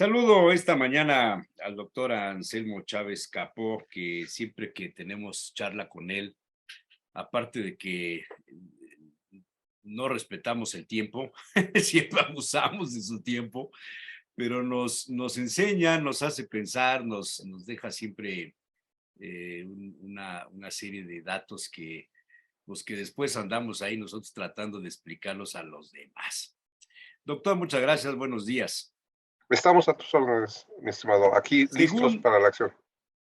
Saludo esta mañana al doctor Anselmo Chávez Capó, que siempre que tenemos charla con él, aparte de que no respetamos el tiempo, siempre abusamos de su tiempo, pero nos enseña, nos hace pensar, nos deja siempre una serie de datos que después andamos ahí nosotros tratando de explicarlos a los demás. Doctor, muchas gracias, buenos días. Estamos a tus órdenes, mi estimado. Aquí listos Según, para la acción.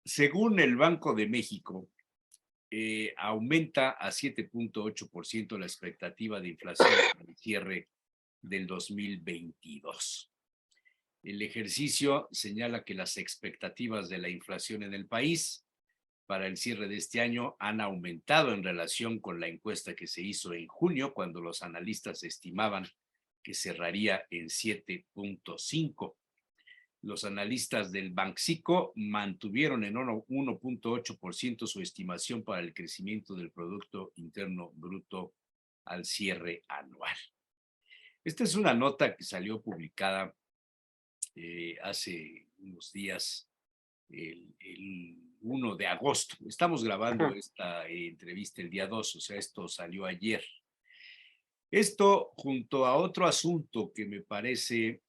según el Banco de México, aumenta a 7.8% la expectativa de inflación para el cierre del 2022. El ejercicio señala que las expectativas de la inflación en el país para el cierre de este año han aumentado en relación con la encuesta que se hizo en junio, cuando los analistas estimaban que cerraría en 7.5. Los analistas del Banxico mantuvieron en 1.8% su estimación para el crecimiento del Producto Interno Bruto al cierre anual. Esta es una nota que salió publicada hace unos días, el 1 de agosto. Estamos grabando Ujú. esta entrevista el día 2, o sea, esto salió ayer. Esto junto a otro asunto que me parece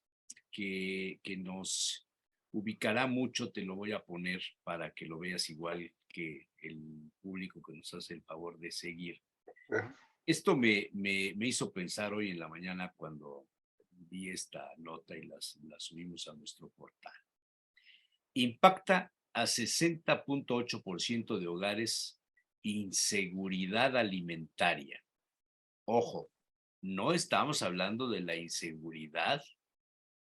que nos ubicará mucho, te lo voy a poner para que lo veas igual que el público que nos hace el favor de seguir. Eh, Esto me hizo pensar hoy en la mañana cuando vi esta nota y la subimos a nuestro portal. Impacta a 60.8% de hogares inseguridad alimentaria. Ojo, no estamos hablando de la inseguridad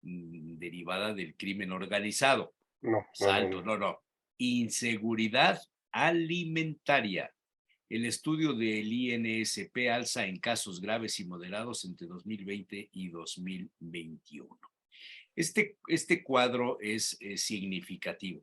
derivada del crimen organizado. no, no, no, Salto, no. no, no. Inseguridad alimentaria. El estudio del INSP alza en casos graves y moderados entre 2020 y 2021. Este cuadro es significativo.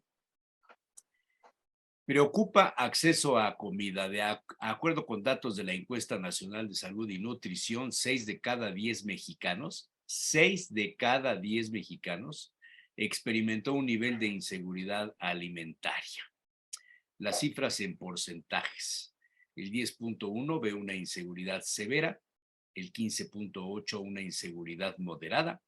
Preocupa acceso a comida. De acuerdo con datos de la Encuesta Nacional de Salud y Nutrición, 6 de cada 10 mexicanos, 6 de cada 10 mexicanos experimentó un nivel de inseguridad alimentaria. Las cifras en porcentajes. El 10.1 ve una inseguridad severa, el 15.8 una inseguridad moderada,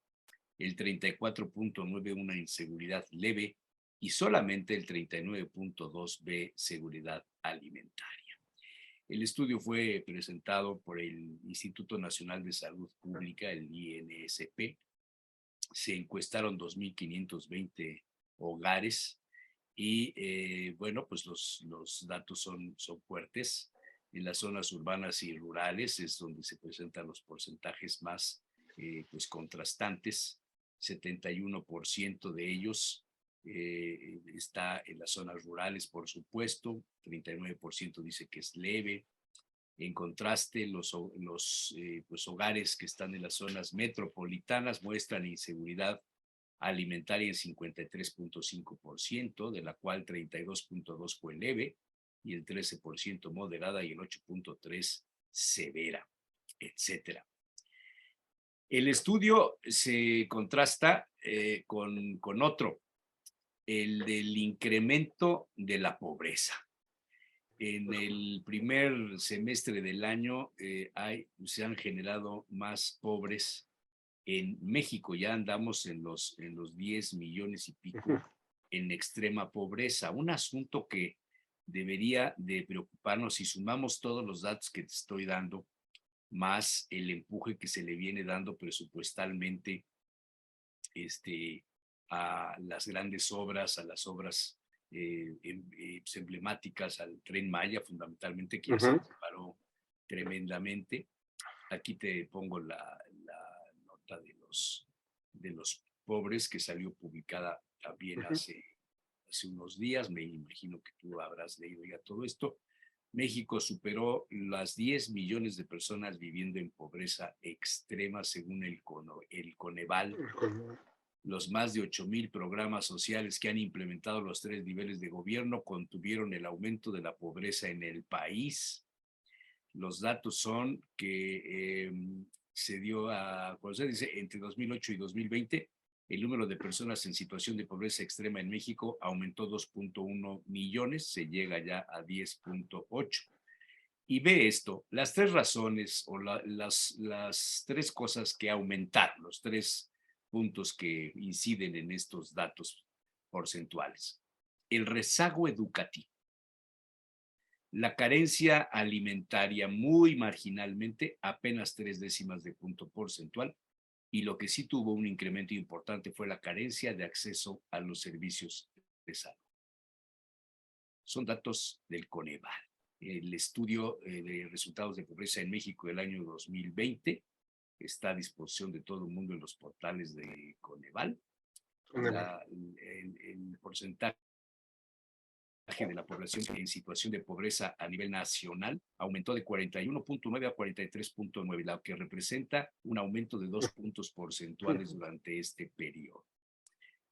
el 34.9 una inseguridad leve y solamente el 39.2 ve seguridad alimentaria. El estudio fue presentado por el Instituto Nacional de Salud Pública, el INSP. Se encuestaron 2.520 hogares y bueno, pues los datos son fuertes. En las zonas urbanas y rurales es donde se presentan los porcentajes más pues contrastantes. 71% de ellos está en las zonas rurales, por supuesto. 39% dice que es leve. En contraste, los pues, hogares que están en las zonas metropolitanas muestran inseguridad alimentaria en 53.5%, de la cual 32.2% fue leve y el 13% moderada y el 8.3% severa, etcétera. El estudio se contrasta con otro, el del incremento de la pobreza. En el primer semestre del año se han generado más pobres en México. Ya andamos en los 10 millones y Ujú. pico en extrema pobreza. Un asunto que debería de preocuparnos si sumamos todos los datos que te estoy dando, más el empuje que se le viene dando presupuestalmente este, a las grandes obras, a las obras emblemáticas, al Tren Maya fundamentalmente, que ya se Ujú. disparó tremendamente. Aquí te pongo la nota de los pobres que salió publicada también Ujú. hace unos días. Me imagino que tú habrás leído ya todo esto. México superó las 10 millones de personas viviendo en pobreza extrema según el Coneval. Los más de 8,000 programas sociales que han implementado los 3 niveles de gobierno contuvieron el aumento de la pobreza en el país. Los datos son que se dio a conocer, dice, entre 2008 y 2020, el número de personas en situación de pobreza extrema en México aumentó 2.1 millones, se llega ya a 10.8. Y ve esto, las tres razones o las tres cosas que aumentaron, los tres puntos que inciden en estos datos porcentuales. El rezago educativo, la carencia alimentaria muy marginalmente, apenas 0.3 de punto porcentual, y lo que sí tuvo un incremento importante fue la carencia de acceso a los servicios de salud. Son datos del Coneval. El estudio de resultados de pobreza en México del año 2020 está a disposición de todo el mundo en los portales de Coneval. El porcentaje de la población en situación de pobreza a nivel nacional aumentó de 41.9 a 43.9, lo que representa un aumento de 2 puntos porcentuales durante este periodo.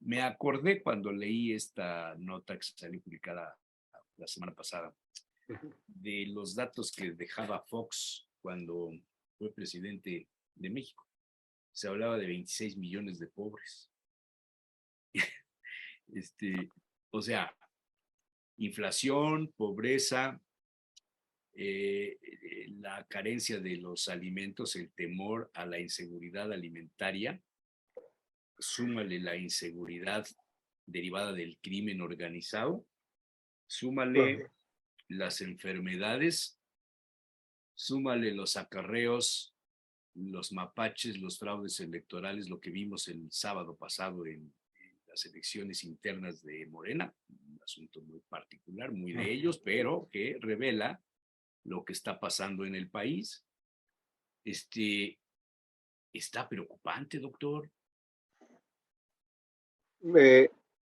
Me acordé cuando leí esta nota que salió publicada la semana pasada de los datos que dejaba Fox cuando fue presidente de México. Se hablaba de 26 millones de pobres. O sea, inflación, pobreza, la carencia de los alimentos, el temor a la inseguridad alimentaria, súmale la inseguridad derivada del crimen organizado, súmale las enfermedades, súmale los acarreos, los mapaches, los fraudes electorales, lo que vimos el sábado pasado en las elecciones internas de Morena, un asunto muy particular, muy de ellos, pero que revela lo que está pasando en el país. Está preocupante, doctor.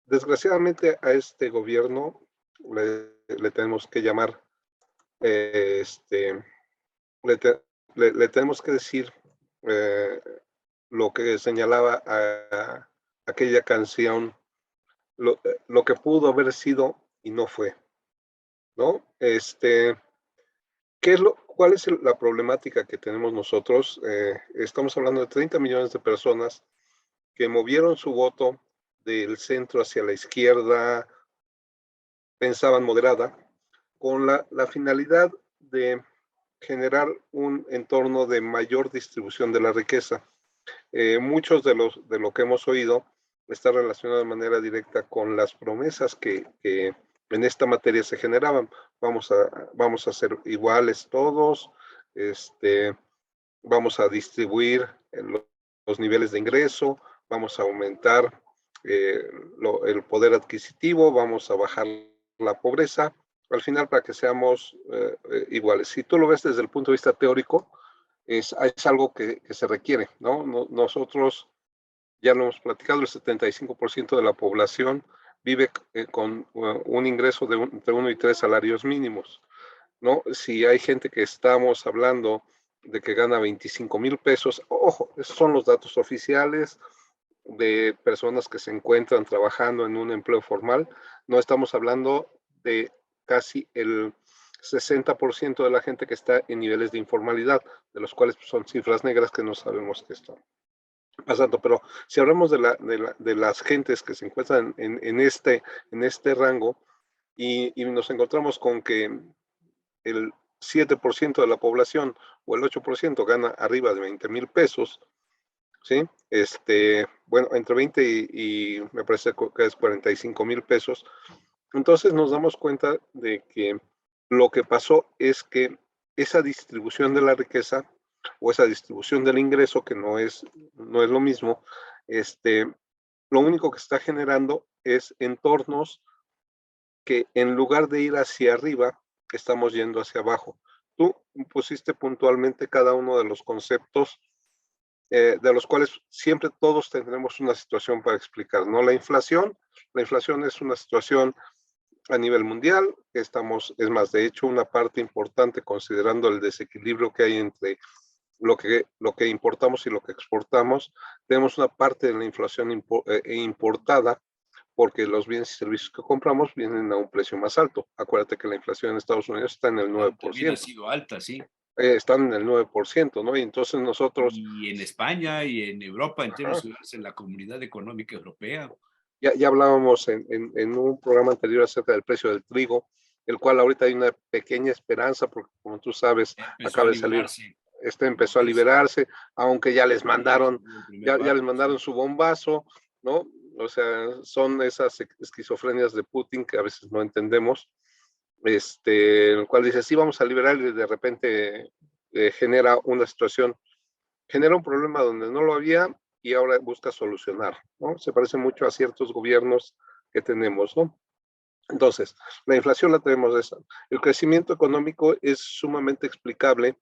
Desgraciadamente a este gobierno le tenemos que llamar, le tenemos que decir lo que señalaba a aquella canción, lo que pudo haber sido y no fue, ¿no? ¿Cuál es la problemática que tenemos nosotros? Estamos hablando de 30 millones de personas que movieron su voto del centro hacia la izquierda, pensaban moderada, con la finalidad de generar un entorno de mayor distribución de la riqueza. Muchos de lo que hemos oído está relacionado de manera directa con las promesas que en esta materia se generaban. Vamos a ser iguales todos, vamos a distribuir los niveles de ingreso, vamos a aumentar el poder adquisitivo, vamos a bajar la pobreza, al final para que seamos iguales. Si tú lo ves desde el punto de vista teórico, es algo que se requiere, ¿no? Nosotros ya lo hemos platicado, el 75% de la población vive con un ingreso de entre 1 y 3 salarios mínimos, ¿no? Si hay gente que estamos hablando de que gana 25,000 pesos, ojo, esos son los datos oficiales de personas que se encuentran trabajando en un empleo formal, no estamos hablando de casi el 60% de la gente que está en niveles de informalidad, de los cuales son cifras negras que no sabemos qué están pasando. Pero si hablamos de las gentes que se encuentran en este rango y nos encontramos con que el 7% de la población o el 8% gana arriba de 20,000 pesos, ¿sí? Bueno, entre 20 y me parece que es 45,000 pesos. Entonces nos damos cuenta de que lo que pasó es que esa distribución de la riqueza o esa distribución del ingreso, que no es lo mismo, lo único que está generando es entornos que en lugar de ir hacia arriba, estamos yendo hacia abajo. Tú pusiste puntualmente cada uno de los conceptos de los cuales siempre todos tendremos una situación para explicar, ¿no? La inflación es una situación a nivel mundial, es más, de hecho, una parte importante considerando el desequilibrio que hay entre lo que importamos y lo que exportamos, tenemos una parte de la inflación importada porque los bienes y servicios que compramos vienen a un precio más alto. Acuérdate que la inflación en Estados Unidos está en el 9%. También ha sido alta, sí. están en el 9%, ¿no? Y entonces nosotros, Y en España y en Europa, en términos ajá, generales, en la Comunidad Económica Europea. ya hablábamos en un programa anterior acerca del precio del trigo, el cual ahorita hay una pequeña esperanza, porque como tú sabes, Empezó a acaba de salir, liberarse el empezó a precio. liberarse, aunque ya les Ayer mandaron, subió el primer ya les barco, mandaron sí. su bombazo, ¿no? O sea, son esas esquizofrenias de Putin que a veces no entendemos, en el cual dice, sí, vamos a liberar y de repente genera una situación, genera un problema donde no lo había y ahora busca solucionar, ¿no? Se parece mucho a ciertos gobiernos que tenemos, ¿no? Entonces, la inflación la tenemos de esa. El crecimiento económico es sumamente explicable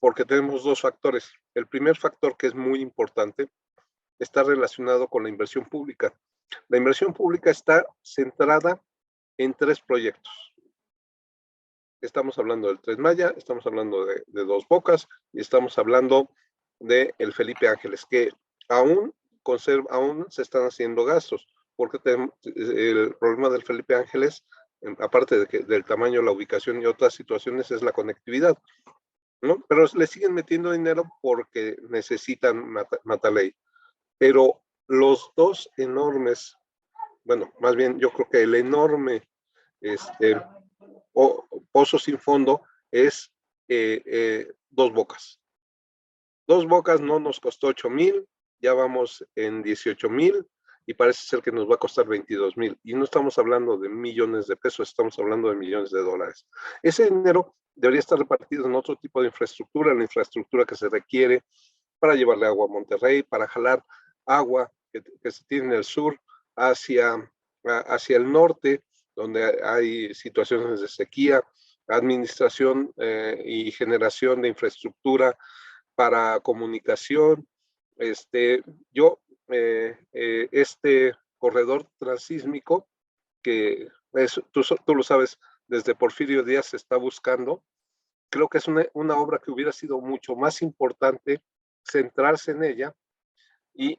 porque tenemos dos factores. El primer factor, que es muy importante, está relacionado con la inversión pública. La inversión pública está centrada en tres proyectos. Estamos hablando del Tren Maya, estamos hablando de Dos Bocas y estamos hablando de el Felipe Ángeles, que aún, aún se están haciendo gastos, porque el problema del Felipe Ángeles, aparte del tamaño, la ubicación y otras situaciones, es la conectividad, ¿no? Pero le siguen metiendo dinero porque necesitan Mataley. Pero los dos enormes, bueno, más bien yo creo que el enorme este, pozo sin fondo es Dos Bocas. Dos Bocas no nos costó 8,000, ya vamos en 18,000 y parece ser que nos va a costar 22,000. Y no estamos hablando de millones de pesos, estamos hablando de millones de dólares. Ese dinero debería estar repartido en otro tipo de infraestructura, la infraestructura que se requiere para llevarle agua a Monterrey, para jalar agua que se tiene en el sur hacia el norte, donde hay situaciones de sequía, administración y generación de infraestructura para comunicación. Este, yo, este corredor transísmico, que tú lo sabes, desde Porfirio Díaz se está buscando, creo que es una obra que hubiera sido mucho más importante centrarse en ella y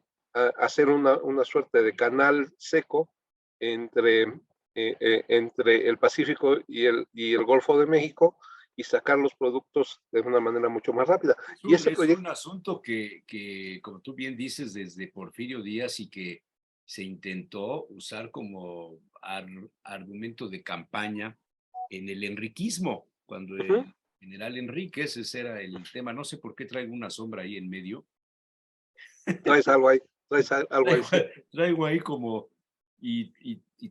hacer una suerte de canal seco entre, entre el Pacífico y el Golfo de México y sacar los productos de una manera mucho más rápida. Y ese Es un proyecto, asunto que, como tú bien dices, desde Porfirio Díaz y que se intentó usar como argumento de campaña en el enriquismo, cuando uh-huh, el general Enríquez, ese era el tema. No sé por qué traigo una sombra ahí en medio. traes algo ahí, traes algo ahí, Traigo, sí. traigo ahí como, y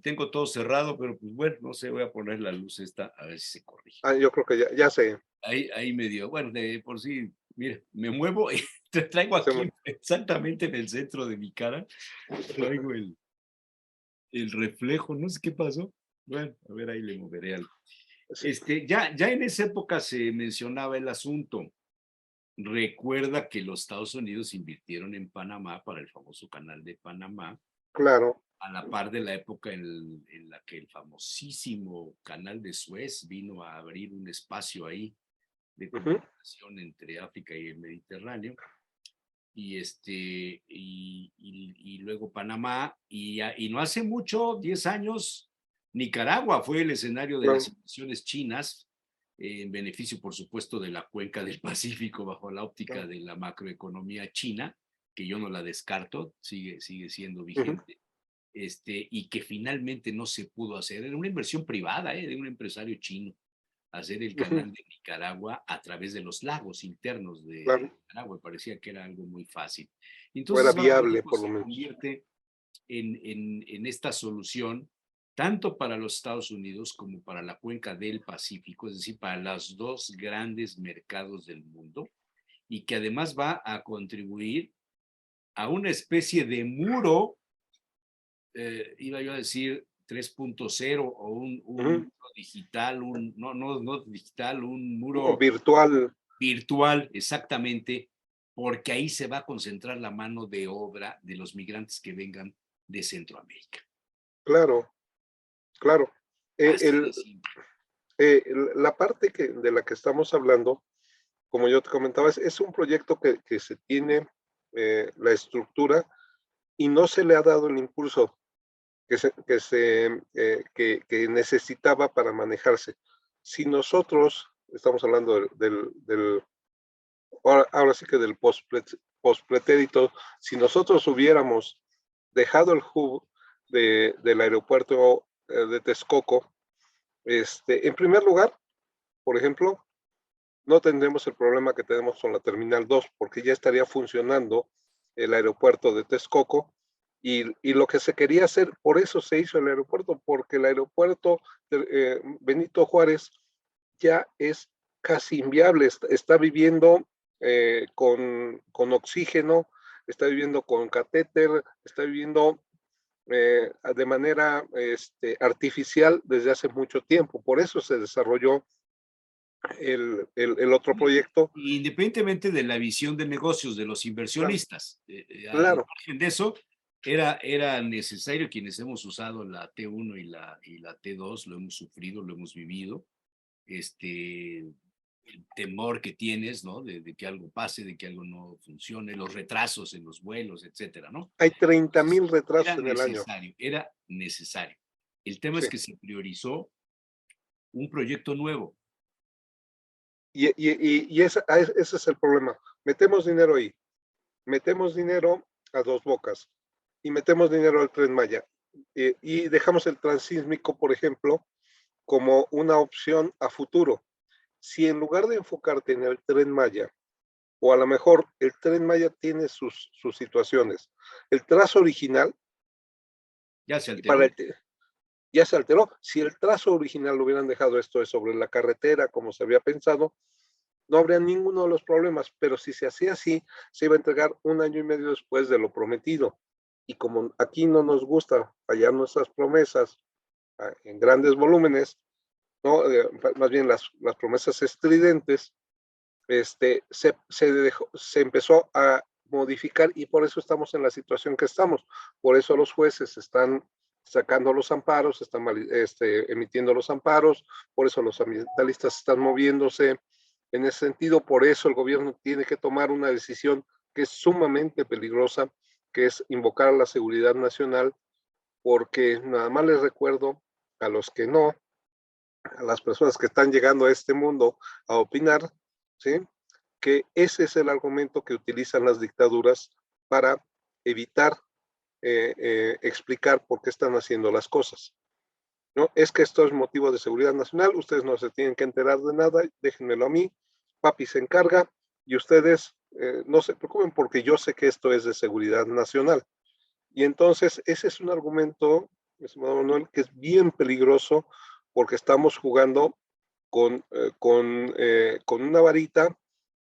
tengo todo cerrado, pero pues bueno, no sé, voy a poner la luz esta a ver si se corrige. Yo creo que ya sé. Ahí medio, bueno, de por sí, mire, me muevo y te traigo Se aquí exactamente en el centro de mi cara, traigo el reflejo, no sé qué pasó. Bueno, a ver, ahí le moveré algo. sí, Ya en esa época se mencionaba el asunto. Recuerda que los Estados Unidos invirtieron en Panamá para el famoso canal de Panamá, claro. a la par de la época en la que el famosísimo canal de Suez vino a abrir un espacio ahí de Uh-huh, comunicación entre África y el Mediterráneo, y luego Panamá, y no hace mucho, 10 años, Nicaragua fue el escenario de las claro. inversiones chinas, en beneficio, por supuesto, de la cuenca del Pacífico bajo la óptica Claro. de la macroeconomía china, que yo no la descarto, sigue siendo Uh-huh, vigente, y que finalmente no se pudo hacer. Era una inversión privada de un empresario chino, hacer el uh-huh, canal de Nicaragua a través de los lagos internos de claro. Nicaragua. Parecía que era algo muy fácil. O era Entonces ahora viable, México por lo se menos. convierte en esta solución tanto para los Estados Unidos como para la cuenca del Pacífico, es decir, para los dos grandes mercados del mundo, y que además va a contribuir a una especie de muro, iba yo a decir 3.0, o un Uh-huh. muro digital, no digital, un muro Virtual, virtual, exactamente, porque ahí se va a concentrar la mano de obra de los migrantes que vengan de Centroamérica. claro, claro. Eh, Así de el, simple. la parte de la que estamos hablando, como yo te comentaba, es un proyecto que se tiene la estructura y no se le ha dado el impulso que necesitaba para manejarse. Si nosotros estamos hablando ahora sí que del postpretérito. Si nosotros hubiéramos dejado el hub del aeropuerto de Texcoco, en primer lugar, por ejemplo, no tendremos el problema que tenemos con la Terminal 2, porque ya estaría funcionando el aeropuerto de Texcoco, y lo que se quería hacer, por eso se hizo el aeropuerto, porque el aeropuerto Benito Juárez ya es casi inviable, está viviendo con oxígeno, está viviendo con catéter, está viviendo de manera artificial desde hace mucho tiempo. Por eso se desarrolló el otro proyecto. Independientemente de la visión de negocios de los Claro, inversionistas, al claro. margen de eso, era necesario, quienes hemos usado la T1 y la T2, lo hemos sufrido, lo hemos vivido, el temor que tienes, ¿no? De que algo pase, de que algo no funcione, los retrasos en los vuelos, etcétera, ¿no? Hay 30,000 Era retrasos en el año. necesario, era necesario. El tema Sí. es que se priorizó un proyecto nuevo. Y ese es el problema. Metemos dinero ahí, metemos dinero a Dos Bocas y metemos dinero al Tren Maya. Y dejamos el transísmico, por ejemplo, como una opción a futuro. Si en lugar de enfocarte en el Tren Maya, o a lo mejor el Tren Maya tiene sus situaciones, el trazo original, Ya se y para alteró. ya se alteró. Si el trazo original lo hubieran dejado esto sobre la carretera, como se había pensado, no habría ninguno de los problemas, pero si se hacía así, se iba a entregar 1 año y medio después de lo prometido. Y como aquí no nos gusta fallar nuestras promesas en grandes volúmenes, ¿no? Más bien las promesas estridentes, se empezó a modificar, y por eso estamos en la situación que estamos. Por eso los jueces están sacando los amparos, están emitiendo los amparos, por eso los ambientalistas están moviéndose en ese sentido. Por eso el gobierno tiene que tomar una decisión que es sumamente peligrosa, que es invocar a la seguridad nacional, porque nada más les recuerdo a los que no, a las personas que están llegando a este mundo a opinar, ¿sí?, que ese es el argumento que utilizan las dictaduras para evitar explicar por qué están haciendo las cosas. No, es que esto es motivo de seguridad nacional, ustedes no se tienen que enterar de nada, déjenmelo a mí, papi se encarga, y ustedes no se preocupen porque yo sé que esto es de seguridad nacional. Y entonces ese es un argumento, estimado Manuel, que es bien peligroso, porque estamos jugando con una varita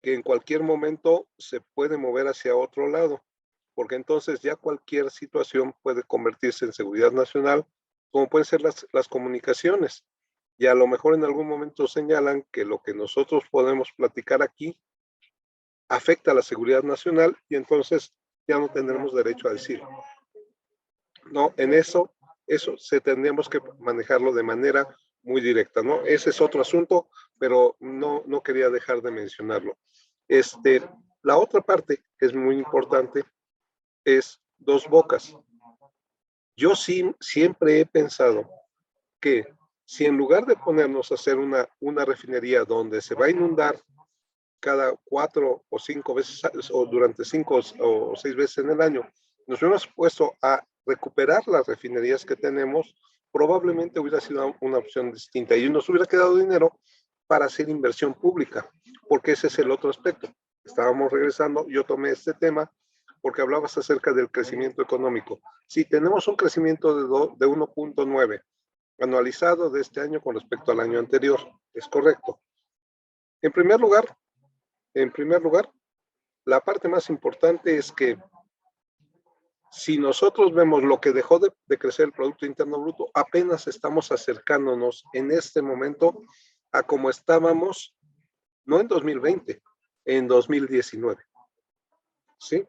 que en cualquier momento se puede mover hacia otro lado, porque entonces ya cualquier situación puede convertirse en seguridad nacional, como pueden ser las comunicaciones. Y a lo mejor en algún momento señalan que lo que nosotros podemos platicar aquí afecta a la seguridad nacional, y entonces ya no tendremos derecho a decir. No, en eso se tendríamos que manejarlo de manera muy directa, ¿no? Ese es otro asunto, pero no quería dejar de mencionarlo. La otra parte que es muy importante es Dos Bocas. Yo siempre he pensado que si en lugar de ponernos a hacer una refinería donde se va a inundar cada 4 o 5 veces, o durante 5 o 6 veces en el año, nos hubiéramos puesto a recuperar las refinerías que tenemos, probablemente hubiera sido una opción distinta y nos hubiera quedado dinero para hacer inversión pública, porque ese es el otro aspecto. Estábamos regresando, yo tomé este tema porque hablabas acerca del crecimiento económico. Si tenemos un crecimiento de 1.9 anualizado de este año con respecto al año anterior, es correcto. En primer lugar, la parte más importante es que si nosotros vemos lo que dejó de crecer el Producto Interno Bruto, apenas estamos acercándonos en este momento a como estábamos, no en 2020, en 2019. ¿Sí?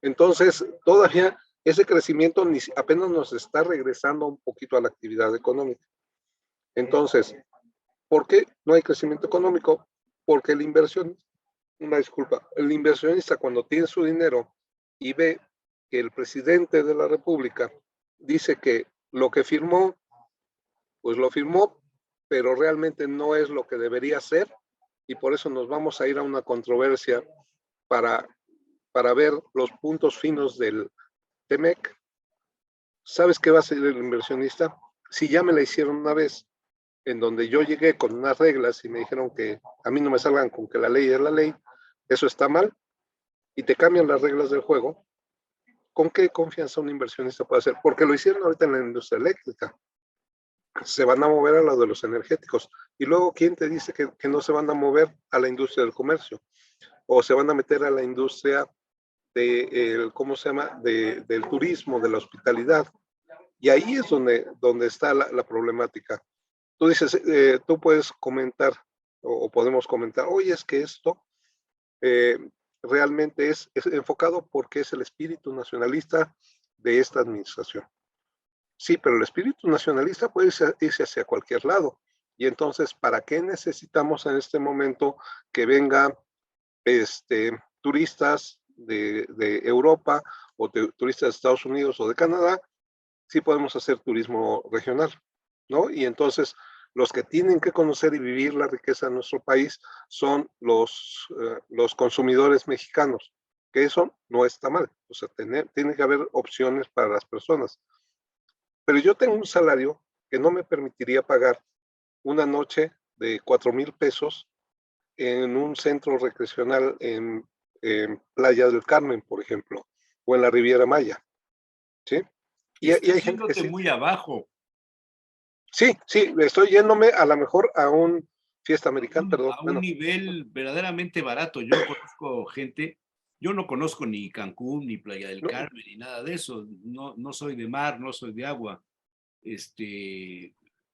Entonces, todavía ese crecimiento apenas nos está regresando un poquito a la actividad económica. Entonces, ¿por qué no hay crecimiento económico? Porque el inversionista cuando tiene su dinero y ve que el presidente de la República dice que lo que firmó, pues lo firmó pero realmente no es lo que debería ser, y por eso nos vamos a ir a una controversia para, para ver los puntos finos del TEMEC. ¿Sabes qué va a ser el inversionista? Si ya me la hicieron una vez, en donde yo llegué con unas reglas y me dijeron que a mí no me salgan con que la ley es la ley, eso está mal, y te cambian las reglas del juego, ¿con qué confianza un inversionista puede hacer? Porque lo hicieron ahorita en la industria eléctrica. Se van a mover a lo de los energéticos. Y luego, ¿quién te dice que no se van a mover a la industria del comercio? O se van a meter a la industria ¿cómo se llama? Del turismo, de la hospitalidad. Y ahí es donde está la problemática. Tú dices, tú puedes comentar o podemos comentar, oye, es que esto eh, realmente es enfocado porque es el espíritu nacionalista de esta administración. Sí, pero el espíritu nacionalista puede irse hacia cualquier lado. Y entonces, ¿para qué necesitamos en este momento que vengan turistas de Europa o turistas de Estados Unidos o de Canadá? Sí podemos hacer turismo regional, ¿no? Y entonces, los que tienen que conocer y vivir la riqueza de nuestro país son los consumidores mexicanos, que eso no está mal. O sea, tiene que haber opciones para las personas. Pero yo tengo un salario que no me permitiría pagar una noche de 4,000 pesos en un centro recreacional en Playa del Carmen, por ejemplo, o en la Riviera Maya, ¿sí? Y Estás hay gente que yéndote sí. muy abajo, Sí, sí, estoy yéndome a lo mejor a un fiesta americana, perdón, a un bueno, nivel verdaderamente barato. Yo conozco gente, yo no conozco ni Cancún, ni Playa del no, Carmen, ni nada de eso. No, no soy de mar, no soy de agua.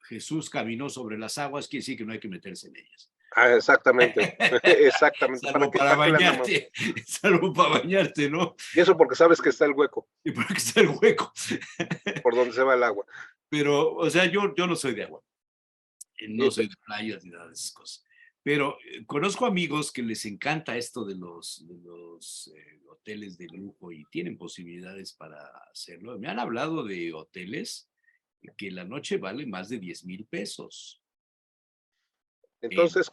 Jesús caminó sobre las aguas, quiere decir que no hay que meterse en ellas. exactamente, exactamente, Salvo para ¿para qué le andamos? bañarte, salvo para bañarte, ¿no? Y eso porque sabes que está el hueco, Y porque está el hueco. por donde se va el agua. Pero, o sea, yo no soy de agua, no Y, soy de playas ni nada de esas cosas. Pero conozco amigos que les encanta esto de los hoteles de lujo y tienen posibilidades para hacerlo. Me han hablado de hoteles que la noche vale más de 10,000 pesos. En entonces,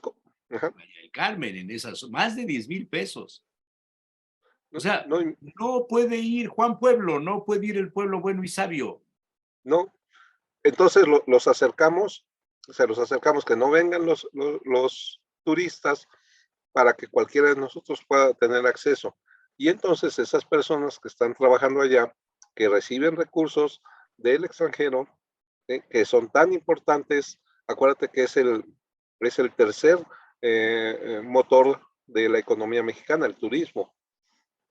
ajá, Playa del Carmen, en esas, más de 10,000 pesos. O no, sea, no, no puede ir Juan Pueblo, no puede ir el pueblo bueno y sabio. no, entonces los acercamos, se los acercamos que no vengan los turistas para que cualquiera de nosotros pueda tener acceso. Y entonces esas personas que están trabajando allá, que reciben recursos del extranjero, que son tan importantes, acuérdate que es el tercer motor de la economía mexicana, el turismo,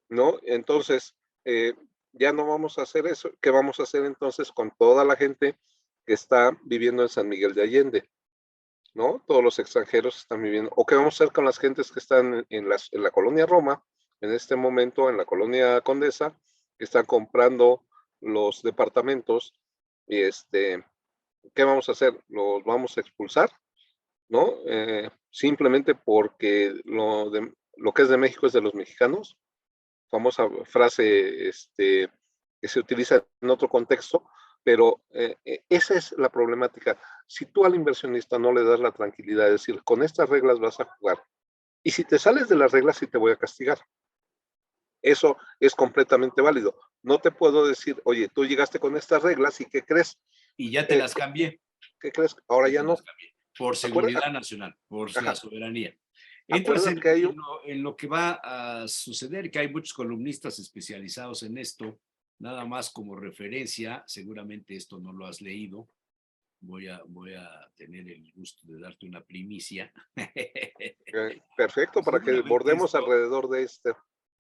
¿no? Entonces, eh, ya no vamos a hacer eso. ¿Qué vamos a hacer entonces con toda la gente que está viviendo en San Miguel de Allende? ¿No? Todos los extranjeros están viviendo. ¿O qué vamos a hacer con las gentes que están en la colonia Roma, en este momento, en la colonia Condesa, que están comprando los departamentos? Y ¿qué vamos a hacer? ¿Los vamos a expulsar? ¿No? Simplemente porque lo que es de México es de los mexicanos. Famosa frase que se utiliza en otro contexto, pero esa es la problemática. Si tú al inversionista no le das la tranquilidad de decir, con estas reglas vas a jugar, y si te sales de las reglas, sí te voy a castigar. Eso es completamente válido. No te puedo decir, oye, tú llegaste con estas reglas y ¿qué crees? Y ya te Eh, las cambié. ¿Qué crees? Ahora Ya ya te las no. cambié. Por Acuérdate, seguridad nacional, por la ajá, soberanía. Entras acuérdate en, que hay en lo, en lo que va a suceder, que hay muchos columnistas especializados en esto, nada más como referencia, seguramente esto no lo has leído, voy a tener el gusto de darte una primicia. perfecto para que Seguramente bordemos esto, alrededor de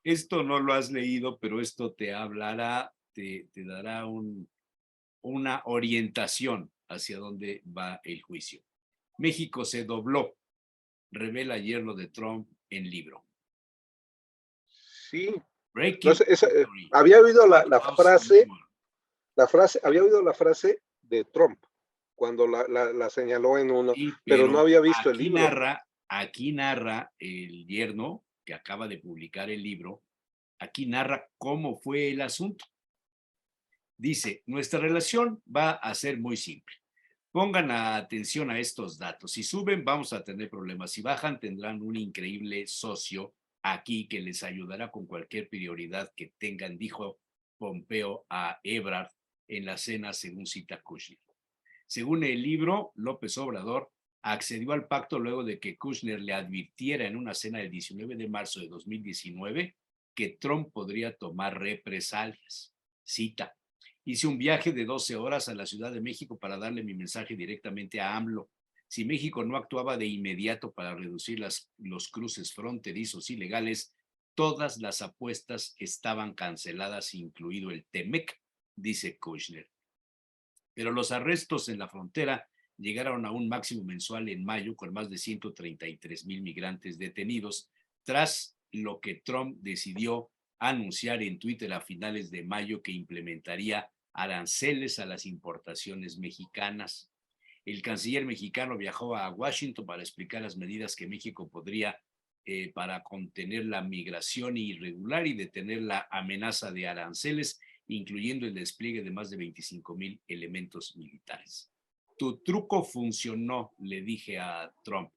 esto no lo has leído, pero esto te hablará, te dará una orientación hacia dónde va el juicio. México se dobló, revela ayer lo de Trump en libro. Sí, no Breaking sé, History, había oído White House Memo. había oído la frase de Trump cuando la señaló en uno, Sí, pero no pero había visto el libro. aquí narra el yerno que acaba de publicar el libro, aquí narra cómo fue el asunto. Dice, nuestra relación va a ser muy simple. Pongan atención a estos datos. Si suben, vamos a tener problemas. Si bajan, tendrán un increíble socio aquí que les ayudará con cualquier prioridad que tengan, dijo Pompeo a Ebrard en la cena, según cita Kushner. Según el libro, López Obrador accedió al pacto luego de que Kushner le advirtiera en una cena del 19 de marzo de 2019 que Trump podría tomar represalias. Cita: hice un viaje de 12 horas a la Ciudad de México para darle mi mensaje directamente a AMLO. Si México no actuaba de inmediato para reducir los cruces fronterizos ilegales, todas las apuestas estaban canceladas, incluido el TEMEC, dice Kushner. Pero los arrestos en la frontera llegaron a un máximo mensual en mayo, con más de 133,000 migrantes detenidos, tras lo que Trump decidió anunciar en Twitter a finales de mayo que implementaría aranceles a las importaciones mexicanas. El canciller mexicano viajó a Washington para explicar las medidas que México podría para contener la migración irregular y detener la amenaza de aranceles, incluyendo el despliegue de más de 25,000 elementos militares. Tu truco funcionó, le dije a Trump.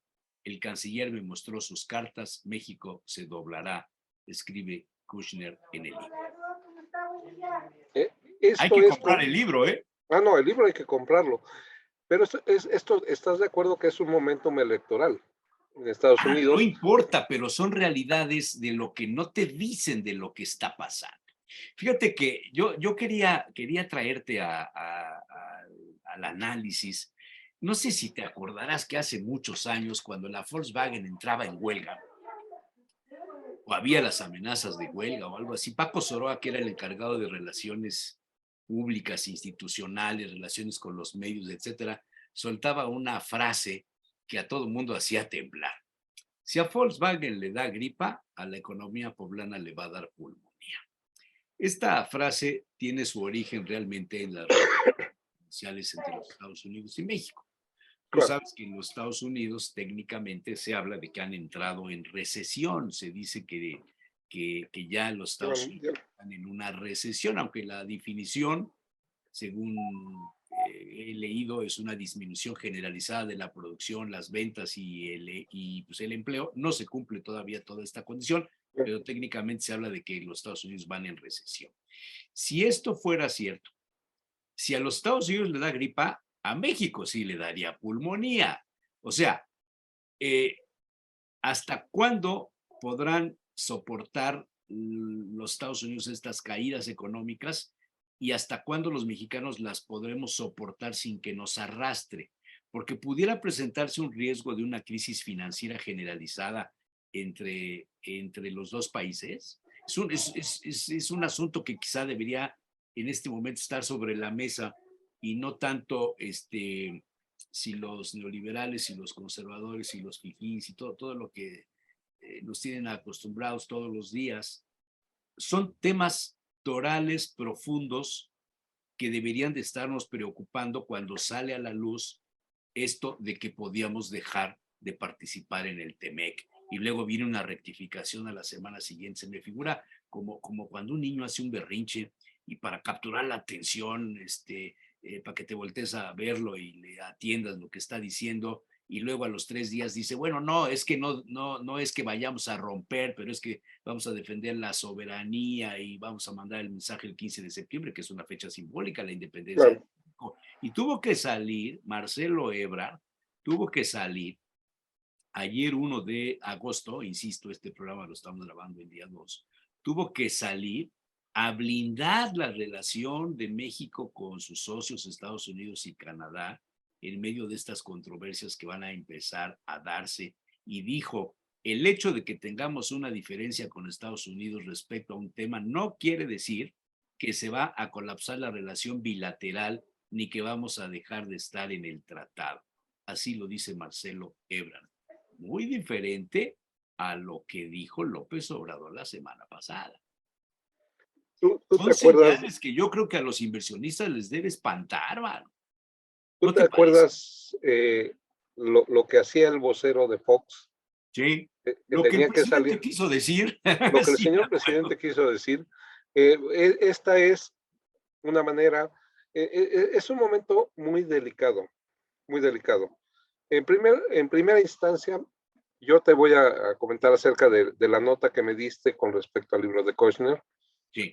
El canciller me mostró sus cartas. México se doblará, escribe Kushner en el libro. Hay Esto que es... comprar el libro, ¿eh? Ah, no, el libro hay que comprarlo. Pero esto, ¿estás de acuerdo que es un momentum electoral en Estados No Unidos? importa, pero son realidades de lo que no te dicen de lo que está pasando. Fíjate que yo quería traerte al análisis. No sé si te acordarás que hace muchos años, cuando la Volkswagen entraba en huelga, o había las amenazas de huelga o algo así, Paco Soroa, que era el encargado de relaciones públicas, institucionales, relaciones con los medios, etcétera, soltaba una frase que a todo mundo hacía temblar. Si a Volkswagen le da gripa, a la economía poblana le va a dar pulmonía. Esta frase tiene su origen realmente en las relaciones comerciales entre los Estados Unidos y México. Tú Claro. sabes que en los Estados Unidos técnicamente se habla de que han entrado en recesión. Se dice que ya los Estados Unidos están en una recesión, aunque la definición, según he leído, es una disminución generalizada de la producción, las ventas y pues el empleo. No se cumple todavía toda esta condición, pero técnicamente se habla de que los Estados Unidos van en recesión. Si esto fuera cierto, si a los Estados Unidos le da gripa, a México sí le daría pulmonía. O sea, eh, ¿hasta cuándo podrán soportar los Estados Unidos estas caídas económicas y hasta cuándo los mexicanos las podremos soportar sin que nos arrastre? Porque pudiera presentarse un riesgo de una crisis financiera generalizada entre los dos países. Es un asunto que quizá debería en este momento estar sobre la mesa y no tanto si los neoliberales y los conservadores y los fifís y todo lo que nos tienen acostumbrados todos los días. Son temas torales profundos que deberían de estarnos preocupando cuando sale a la luz esto de que podíamos dejar de participar en el TEMEC. Y luego viene una rectificación a la semana siguiente. Se me figura como cuando un niño hace un berrinche y para capturar la atención, para que te voltees a verlo y le atiendas lo que está diciendo, y luego a los 3 días dice, bueno, no, es que no es que vayamos a romper, pero es que vamos a defender la soberanía y vamos a mandar el mensaje el 15 de septiembre, que es una fecha simbólica, la independencia de Claro. México. Y tuvo que salir, Marcelo Ebrard, tuvo que salir ayer 1 de agosto, insisto, este programa lo estamos grabando el día 2, tuvo que salir a blindar la relación de México con sus socios Estados Unidos y Canadá en medio de estas controversias que van a empezar a darse, y dijo, el hecho de que tengamos una diferencia con Estados Unidos respecto a un tema no quiere decir que se va a colapsar la relación bilateral ni que vamos a dejar de estar en el tratado. Así lo dice Marcelo Ebrard. Muy diferente a lo que dijo López Obrador la semana pasada. ¿Tú Son te acuerdas, señales que yo creo que a los inversionistas les debe espantar, mano. tú ¿No te te parece? acuerdas lo que hacía el vocero de Fox? Sí. Que Lo que el tenía que salir, presidente quiso decir. lo que el Sí, me señor acuerdo. presidente quiso decir. Esta es una manera, es un momento muy delicado, muy delicado. En primera instancia, yo te voy a comentar acerca de la nota que me diste con respecto al libro de Kushner. Sí.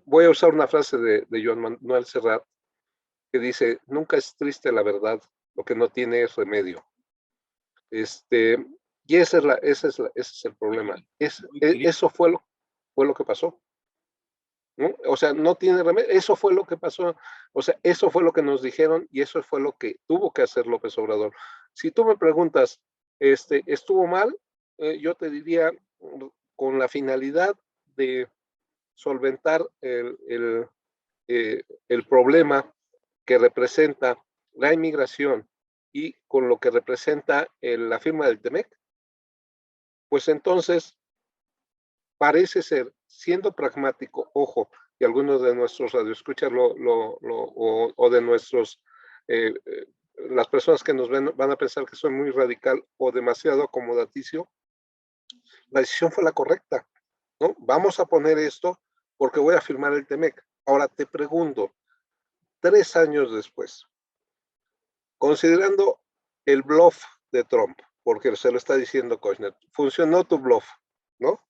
Voy a usar una frase de Joan Manuel Serrat que dice, nunca es triste la verdad, lo que no tiene es remedio. Y ese es el problema. Eso fue lo que pasó, ¿no? O sea, no tiene remedio. Eso fue lo que pasó. O sea, eso fue lo que nos dijeron y eso fue lo que tuvo que hacer López Obrador. Si tú me preguntas, ¿estuvo mal? Yo te diría, con la finalidad de solventar el problema que representa la inmigración y con lo que representa la firma del TEMEC, pues entonces parece ser, siendo pragmático, ojo, y algunos de nuestros radioescuchas o de nuestros, las personas que nos ven van a pensar que soy muy radical o demasiado acomodaticio, la decisión fue la correcta, ¿no? Vamos a poner esto porque voy a firmar el TEMEC. Ahora te pregunto, 3 años después, considerando el bluff de Trump, porque se lo está diciendo Kushner, funcionó tu bluff, ¿no?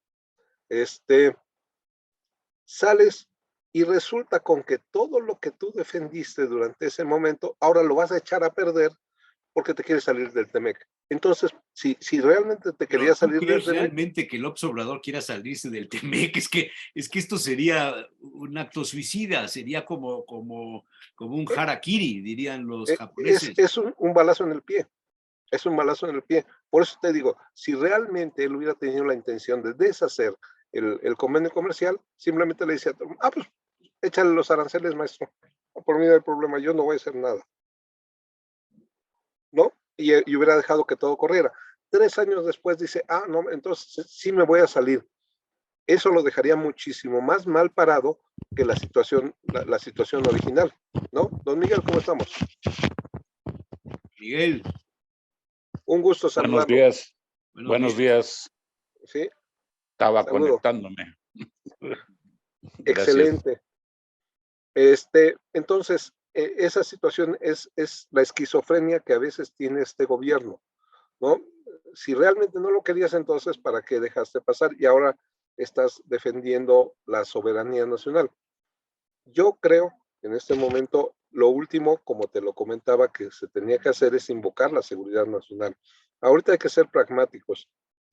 Sales y resulta con que todo lo que tú defendiste durante ese momento, ahora lo vas a echar a perder porque te quieres salir del TEMEC. Entonces, si realmente te querías salir del TEMEC... realmente que López Obrador quiera salirse del TEMEC? Es que esto sería un acto suicida, sería como un harakiri, dirían los japoneses. Es un balazo en el pie. Es un balazo en el pie. Por eso te digo, si realmente él hubiera tenido la intención de deshacer el convenio comercial, simplemente le decía, pues échale los aranceles, maestro. Por mí no hay problema, yo no voy a hacer nada. ¿No? Y hubiera dejado que todo corriera. 3 años después dice, no, entonces sí me voy a salir. Eso lo dejaría muchísimo más mal parado que la situación original, ¿no? Don Miguel, ¿cómo estamos? Miguel. Un gusto saludarlo. Buenos días. Buenos días. Sí. Estaba conectándome. Excelente. Entonces, esa situación es la esquizofrenia que a veces tiene este gobierno, ¿no? Si realmente no lo querías, entonces, ¿para qué dejaste pasar? Y ahora estás defendiendo la soberanía nacional. Yo creo que en este momento lo último, como te lo comentaba, que se tenía que hacer es invocar la seguridad nacional. Ahorita hay que ser pragmáticos.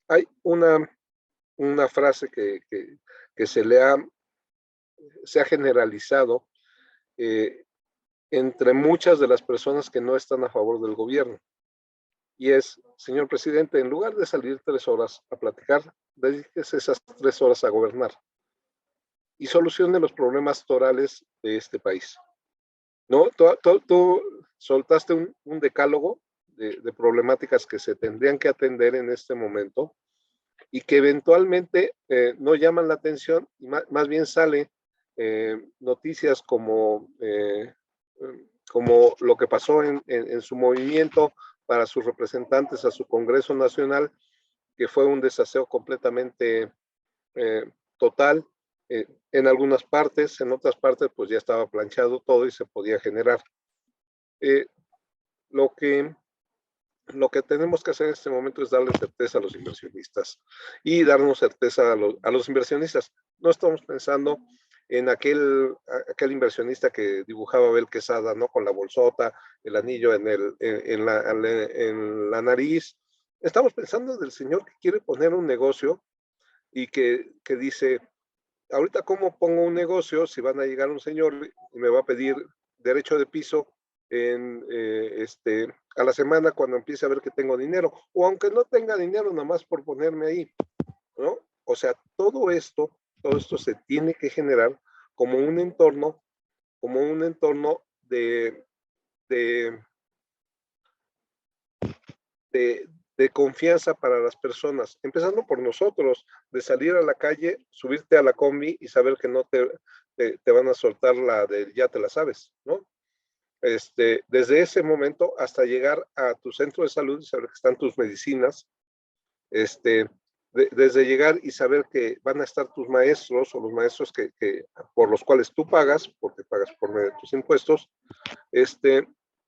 Hay una frase que se ha generalizado entre muchas de las personas que no están a favor del gobierno. Y es, señor presidente, en lugar de salir 3 horas a platicar, dedíquese esas 3 horas a gobernar y solucione los problemas torales de este país. ¿No? Tú soltaste un decálogo de problemáticas que se tendrían que atender en este momento y que eventualmente no llaman la atención y más bien sale noticias como lo que pasó en su movimiento para sus representantes a su Congreso Nacional, que fue un desaseo completamente total en algunas partes, en otras partes pues ya estaba planchado todo y se podía generar. Lo que tenemos que hacer en este momento es darle certeza a los inversionistas y darnos certeza a los inversionistas. No estamos pensando en aquel inversionista que dibujaba Abel Quesada, ¿no? Con la bolsota, el anillo en la nariz. Estamos pensando del señor que quiere poner un negocio y que dice, ahorita cómo pongo un negocio si van a llegar un señor y me va a pedir derecho de piso a la semana cuando empiece a ver que tengo dinero, o aunque no tenga dinero, nada más por ponerme ahí, ¿no? O sea, todo esto se tiene que generar como un entorno de confianza para las personas, empezando por nosotros, de salir a la calle, subirte a la combi y saber que no te van a soltar la de ya te la sabes, ¿no? Desde ese momento hasta llegar a tu centro de salud y saber que están tus medicinas, desde llegar y saber que van a estar tus maestros o los maestros por los cuales tú pagas, porque pagas por medio de tus impuestos,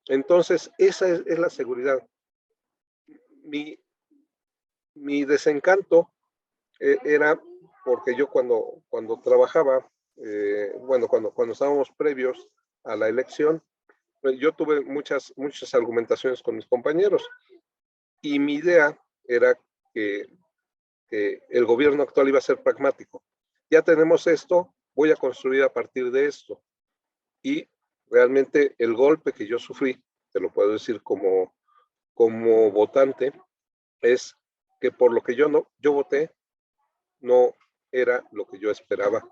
entonces esa es la seguridad. Mi desencanto era porque yo cuando trabajaba, bueno, cuando estábamos previos a la elección, yo tuve muchas argumentaciones con mis compañeros y mi idea era que el gobierno actual iba a ser pragmático. Ya tenemos esto, voy a construir a partir de esto. Y realmente el golpe que yo sufrí, te lo puedo decir como votante, es que por lo que yo voté, no era lo que yo esperaba.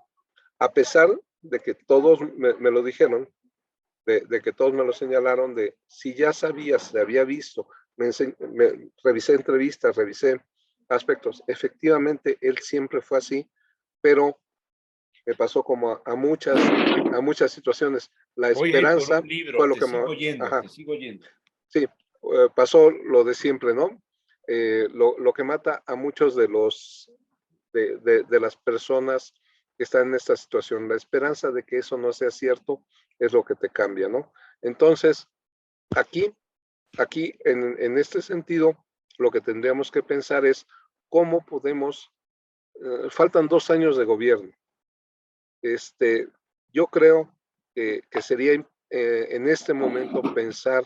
A pesar de que todos me lo dijeron, de que todos me lo señalaron, de si ya sabías, se había visto, revisé entrevistas, revisé aspectos. Efectivamente, él siempre fue así, pero me pasó como a muchas situaciones. La esperanza fue lo que me... Te sigo oyendo. Sí, pasó lo de siempre, ¿no? Lo que mata a muchos de las personas que están en esta situación. La esperanza de que eso no sea cierto es lo que te cambia, ¿no? Entonces, aquí en este sentido, lo que tendríamos que pensar es cómo podemos, faltan 2 años de gobierno. Yo creo que sería en este momento pensar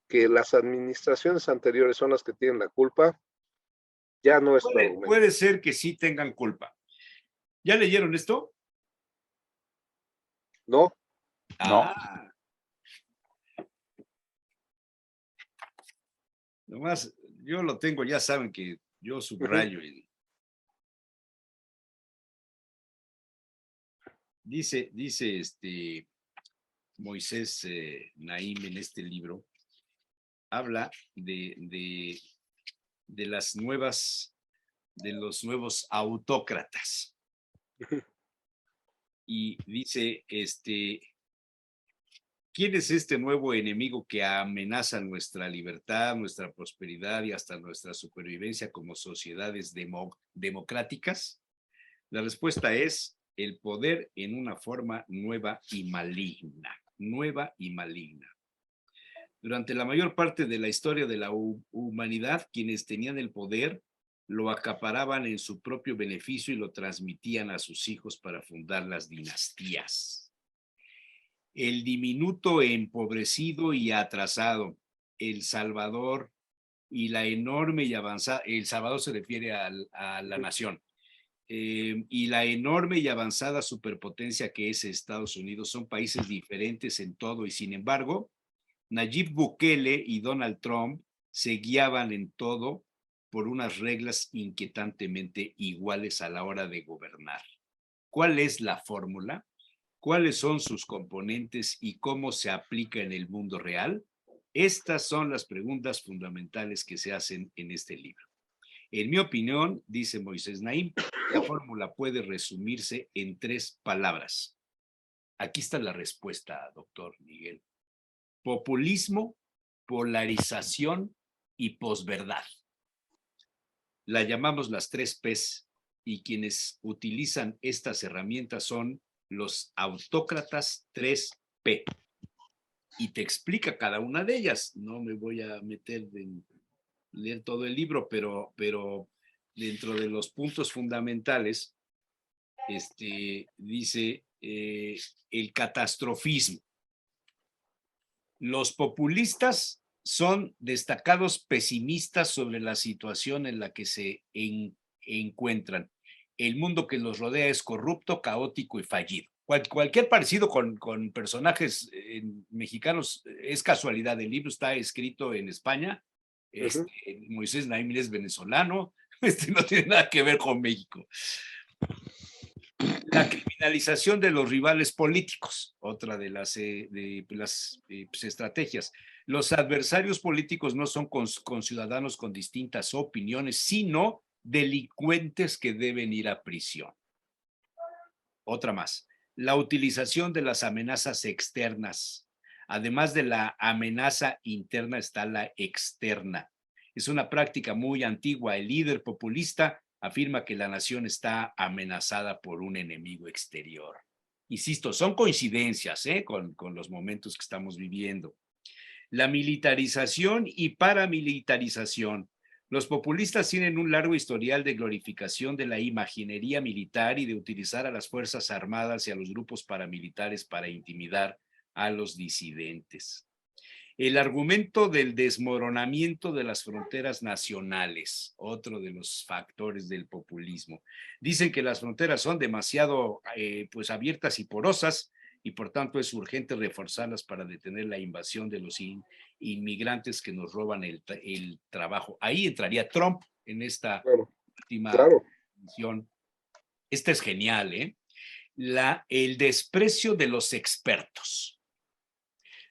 que las administraciones anteriores son las que tienen la culpa, ya no es tu argumento. Puede ser que sí tengan culpa. ¿Ya leyeron esto? No. Ah. Nomás, yo lo tengo, ya saben que yo subrayo. Dice Moisés Naim en este libro, habla de los nuevos autócratas. Y dice, ¿quién es este nuevo enemigo que amenaza nuestra libertad, nuestra prosperidad y hasta nuestra supervivencia como sociedades democráticas? La respuesta es el poder en una forma nueva y maligna. Durante la mayor parte de la historia de la humanidad, quienes tenían el poder lo acaparaban en su propio beneficio y lo transmitían a sus hijos para fundar las dinastías. El diminuto, empobrecido y atrasado, El Salvador y la enorme y avanzada, El Salvador se refiere a la nación, y la enorme y avanzada superpotencia que es Estados Unidos son países diferentes en todo y sin embargo, Nayib Bukele y Donald Trump se guiaban en todo por unas reglas inquietantemente iguales a la hora de gobernar. ¿Cuál es la fórmula? ¿Cuáles son sus componentes y cómo se aplica en el mundo real? Estas son las preguntas fundamentales que se hacen en este libro. En mi opinión, dice Moisés Naim, la fórmula puede resumirse en 3 palabras. Aquí está la respuesta, doctor Miguel. Populismo, polarización y posverdad. La llamamos las 3 P's y quienes utilizan estas herramientas son los autócratas 3P. Y te explica cada una de ellas. No me voy a meter en leer todo el libro, pero dentro de los puntos fundamentales, dice el catastrofismo. Los populistas son destacados pesimistas sobre la situación en la que se encuentran. El mundo que los rodea es corrupto, caótico y fallido. Cualquier parecido con personajes mexicanos es casualidad. El libro está escrito en España. Moisés Naim es venezolano. No tiene nada que ver con México. La criminalización de los rivales políticos, otra de las estrategias. Los adversarios políticos no son conciudadanos con distintas opiniones, sino delincuentes que deben ir a prisión. Otra más, la utilización de las amenazas externas. Además de la amenaza interna está la externa. Es una práctica muy antigua. El líder populista afirma que la nación está amenazada por un enemigo exterior. Insisto, son coincidencias con los momentos que estamos viviendo. La militarización y paramilitarización. Los populistas tienen un largo historial de glorificación de la imaginería militar y de utilizar a las Fuerzas Armadas y a los grupos paramilitares para intimidar a los disidentes. El argumento del desmoronamiento de las fronteras nacionales, otro de los factores del populismo. Dicen que las fronteras son demasiado pues abiertas y porosas y por tanto es urgente reforzarlas para detener la invasión de los inmigrantes que nos roban el trabajo. Ahí entraría Trump en esta última mención. Esta es genial, ¿eh? El desprecio de los expertos.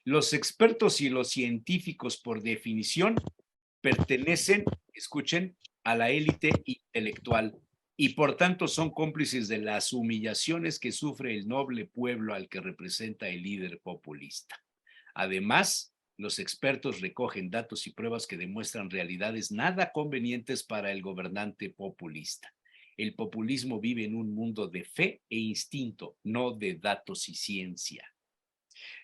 Los expertos y los científicos, por definición, pertenecen, escuchen, a la élite intelectual y por tanto son cómplices de las humillaciones que sufre el noble pueblo al que representa el líder populista. Además, los expertos recogen datos y pruebas que demuestran realidades nada convenientes para el gobernante populista. El populismo vive en un mundo de fe e instinto, no de datos y ciencia.